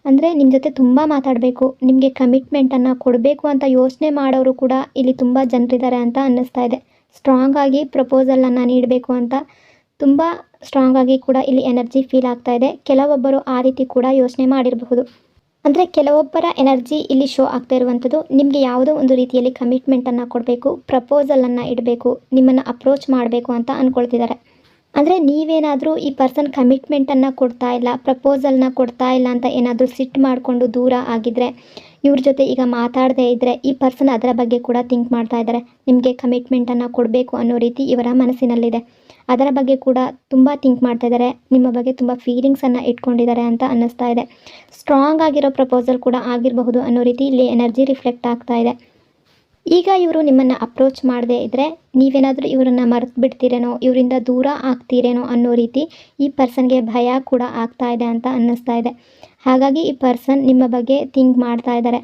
ಅಂದರೆ ನಿಮ್ಮ ಜೊತೆ ತುಂಬ ಮಾತಾಡಬೇಕು, ನಿಮಗೆ ಕಮಿಟ್ಮೆಂಟನ್ನು ಕೊಡಬೇಕು ಅಂತ ಯೋಚನೆ ಮಾಡೋರು ಕೂಡ ಇಲ್ಲಿ ತುಂಬ ಜನರಿದ್ದಾರೆ ಅಂತ ಅನ್ನಿಸ್ತಾ ಇದೆ. ಸ್ಟ್ರಾಂಗ್ ಆಗಿ ಪ್ರಪೋಸಲನ್ನು ನೀಡಬೇಕು ಅಂತ ತುಂಬ ಸ್ಟ್ರಾಂಗ್ ಆಗಿ ಕೂಡ ಇಲ್ಲಿ ಎನರ್ಜಿ ಫೀಲ್ ಆಗ್ತಾ ಇದೆ. ಕೆಲವೊಬ್ಬರು ಆ ರೀತಿ ಕೂಡ ಯೋಚನೆ ಮಾಡಿರಬಹುದು. ಅಂದರೆ ಕೆಲವೊಬ್ಬರ ಎನರ್ಜಿ ಇಲ್ಲಿ ಶೋ ಆಗ್ತಾ ಇರುವಂಥದ್ದು, ನಿಮಗೆ ಯಾವುದೋ ಒಂದು ರೀತಿಯಲ್ಲಿ ಕಮಿಟ್ಮೆಂಟನ್ನು ಕೊಡಬೇಕು, ಪ್ರಪೋಸಲನ್ನು ಇಡಬೇಕು, ನಿಮ್ಮನ್ನು ಅಪ್ರೋಚ್ ಮಾಡಬೇಕು ಅಂತ ಅಂದ್ಕೊಳ್ತಿದ್ದಾರೆ. ಅಂದರೆ ನೀವೇನಾದರೂ ಈ ಪರ್ಸನ್ ಕಮಿಟ್ಮೆಂಟನ್ನು ಕೊಡ್ತಾ ಇಲ್ಲ, ಪ್ರಪೋಸಲ್ನ ಕೊಡ್ತಾ ಇಲ್ಲ ಅಂತ ಏನಾದರೂ ಸಿಟ್ಟು ಮಾಡಿಕೊಂಡು ದೂರ ಆಗಿದ್ದರೆ, ಇವ್ರ ಜೊತೆ ಈಗ ಮಾತಾಡದೇ ಇದ್ದರೆ ಈ ಪರ್ಸನ್ ಅದರ ಬಗ್ಗೆ ಕೂಡ ಥಿಂಕ್ ಮಾಡ್ತಾ ಇದ್ದಾರೆ. ನಿಮಗೆ ಕಮಿಟ್ಮೆಂಟನ್ನು ಕೊಡಬೇಕು ಅನ್ನೋ ರೀತಿ ಇವರ ಮನಸ್ಸಿನಲ್ಲಿದೆ. ಅದರ ಬಗ್ಗೆ ಕೂಡ ತುಂಬ ಥಿಂಕ್ ಮಾಡ್ತಾ ಇದ್ದಾರೆ, ನಿಮ್ಮ ಬಗ್ಗೆ ತುಂಬ ಫೀಲಿಂಗ್ಸನ್ನು ಇಟ್ಕೊಂಡಿದ್ದಾರೆ ಅಂತ ಅನ್ನಿಸ್ತಾ ಇದೆ. ಸ್ಟ್ರಾಂಗ್ ಆಗಿರೋ ಪ್ರಪೋಸಲ್ ಕೂಡ ಆಗಿರಬಹುದು ಅನ್ನೋ ರೀತಿ ಇಲ್ಲಿ ಎನರ್ಜಿ ರಿಫ್ಲೆಕ್ಟ್ ಆಗ್ತಾ ಇದೆ. ಈಗ ಇವರು ನಿಮ್ಮನ್ನು ಅಪ್ರೋಚ್ ಮಾಡದೇ ಇದ್ದರೆ ನೀವೇನಾದರೂ ಇವರನ್ನು ಮರೆತು ಬಿಡ್ತೀರೇನೋ, ಇವರಿಂದ ದೂರ ಆಗ್ತೀರೇನೋ ಅನ್ನೋ ರೀತಿ ಈ ಪರ್ಸನ್ಗೆ ಭಯ ಕೂಡ ಆಗ್ತಾ ಇದೆ ಅಂತ ಅನ್ನಿಸ್ತಾ ಇದೆ. ಹಾಗಾಗಿ ಈ ಪರ್ಸನ್ ನಿಮ್ಮ ಬಗ್ಗೆ ಥಿಂಕ್ ಮಾಡ್ತಾ ಇದ್ದಾರೆ.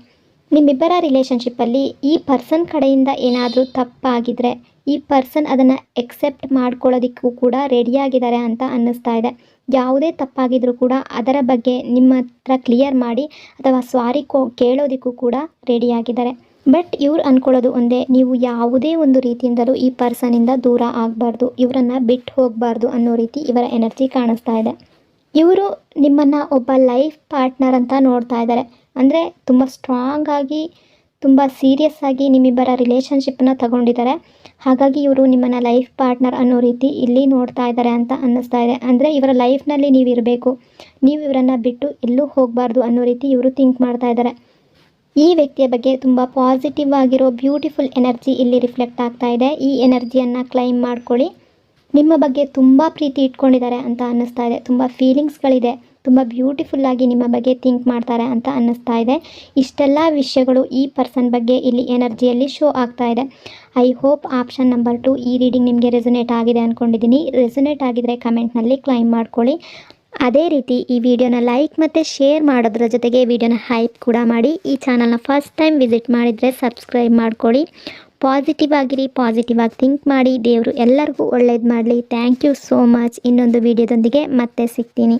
ನಿಮ್ಮಿಬ್ಬರ ರಿಲೇಷನ್ಶಿಪ್ಪಲ್ಲಿ ಈ ಪರ್ಸನ್ ಕಡೆಯಿಂದ ಏನಾದರೂ ತಪ್ಪಾಗಿದ್ದರೆ ಈ ಪರ್ಸನ್ ಅದನ್ನು ಎಕ್ಸೆಪ್ಟ್ ಮಾಡ್ಕೊಳ್ಳೋದಕ್ಕೂ ಕೂಡ ರೆಡಿಯಾಗಿದ್ದಾರೆ ಅಂತ ಅನ್ನಿಸ್ತಾ ಇದೆ. ಯಾವುದೇ ತಪ್ಪಾಗಿದ್ರೂ ಕೂಡ ಅದರ ಬಗ್ಗೆ ನಿಮ್ಮ ಹತ್ರ ಕ್ಲಿಯರ್ ಮಾಡಿ ಅಥವಾ ಸಾರಿ ಕೇಳೋದಕ್ಕೂ ಕೂಡ ರೆಡಿಯಾಗಿದ್ದಾರೆ. ಬಟ್ ಇವ್ರು ಅಂದ್ಕೊಳ್ಳೋದು ಒಂದೇ, ನೀವು ಯಾವುದೇ ಒಂದು ರೀತಿಯಿಂದಲೂ ಈ ಪರ್ಸನಿಂದ ದೂರ ಆಗಬಾರ್ದು, ಇವರನ್ನು ಬಿಟ್ಟು ಹೋಗಬಾರ್ದು ಅನ್ನೋ ರೀತಿ ಇವರ ಎನರ್ಜಿ ಕಾಣಿಸ್ತಾ ಇದೆ. ಇವರು ನಿಮ್ಮನ್ನು ಒಬ್ಬ ಲೈಫ್ ಪಾರ್ಟ್ನರ್ ಅಂತ ನೋಡ್ತಾ ಇದ್ದಾರೆ. ಅಂದರೆ ತುಂಬ ಸ್ಟ್ರಾಂಗ್ ಆಗಿ, ತುಂಬ ಸೀರಿಯಸ್ ಆಗಿ ನಿಮ್ಮಿಬ್ಬರ ರಿಲೇಷನ್ಶಿಪ್ಪನ್ನು ತಗೊಂಡಿದ್ದಾರೆ. ಹಾಗಾಗಿ ಇವರು ನಿಮ್ಮನ್ನು ಲೈಫ್ ಪಾರ್ಟ್ನರ್ ಅನ್ನೋ ರೀತಿ ಇಲ್ಲಿ ನೋಡ್ತಾ ಇದ್ದಾರೆ ಅಂತ ಅನ್ನಿಸ್ತಾ ಇದೆ. ಅಂದರೆ ಇವರ ಲೈಫ್ನಲ್ಲಿ ನೀವು ಇರಬೇಕು, ನೀವು ಇವರನ್ನು ಬಿಟ್ಟು ಎಲ್ಲೂ ಹೋಗಬಾರ್ದು ಅನ್ನೋ ರೀತಿ ಇವರು ಥಿಂಕ್ ಮಾಡ್ತಾ ಇದ್ದಾರೆ. ಈ ವ್ಯಕ್ತಿಯ ಬಗ್ಗೆ ತುಂಬ ಪಾಸಿಟಿವ್ ಆಗಿರೋ ಬ್ಯೂಟಿಫುಲ್ ಎನರ್ಜಿ ಇಲ್ಲಿ ರಿಫ್ಲೆಕ್ಟ್ ಆಗ್ತಾ ಇದೆ. ಈ ಎನರ್ಜಿಯನ್ನು ಕ್ಲೈಮ್ ಮಾಡ್ಕೊಳ್ಳಿ. ನಿಮ್ಮ ಬಗ್ಗೆ ತುಂಬ ಪ್ರೀತಿ ಇಟ್ಕೊಂಡಿದ್ದಾರೆ ಅಂತ ಅನ್ನಿಸ್ತಾ ಇದೆ. ತುಂಬ ಫೀಲಿಂಗ್ಸ್ಗಳಿದೆ, ತುಂಬ ಬ್ಯೂಟಿಫುಲ್ಲಾಗಿ ನಿಮ್ಮ ಬಗ್ಗೆ ಥಿಂಕ್ ಮಾಡ್ತಾರೆ ಅಂತ ಅನ್ನಿಸ್ತಾ ಇದೆ. ಇಷ್ಟೆಲ್ಲ ವಿಷಯಗಳು ಈ ಪರ್ಸನ್ ಬಗ್ಗೆ ಇಲ್ಲಿ ಎನರ್ಜಿಯಲ್ಲಿ ಶೋ ಆಗ್ತಾ ಇದೆ. ಐ ಹೋಪ್ ಆಪ್ಷನ್ ನಂಬರ್ 2 ಈ ರೀಡಿಂಗ್ ನಿಮಗೆ ರೆಸೊನೇಟ್ ಆಗಿದೆ ಅಂದ್ಕೊಂಡಿದ್ದೀನಿ. ರೆಸೊನೇಟ್ ಆಗಿದರೆ ಕಮೆಂಟ್ನಲ್ಲಿ ಕ್ಲೈಮ್ ಮಾಡ್ಕೊಳ್ಳಿ. ಅದೇ ರೀತಿ ಈ ವಿಡಿಯೋನ ಲೈಕ್ ಮತ್ತು ಶೇರ್ ಮಾಡೋದ್ರ ಜೊತೆಗೆ ವಿಡಿಯೋನ ಹೈಪ್ ಕೂಡ ಮಾಡಿ. ಈ ಚಾನಲ್ನ ಫಸ್ಟ್ ಟೈಮ್ ವಿಸಿಟ್ ಮಾಡಿದರೆ ಸಬ್ಸ್ಕ್ರೈಬ್ ಮಾಡ್ಕೊಳ್ಳಿ. ಪಾಸಿಟಿವ್ ಆಗಿರಿ, ಪಾಸಿಟಿವ್ ಆಗಿ ಥಿಂಕ್ ಮಾಡಿ. ದೇವರು ಎಲ್ಲರಿಗೂ ಒಳ್ಳೇದು ಮಾಡಲಿ. Thank you so much. ಇನ್ನೊಂದು ವಿಡಿಯೋದೊಂದಿಗೆ ಮತ್ತೆ ಸಿಗ್ತೀನಿ.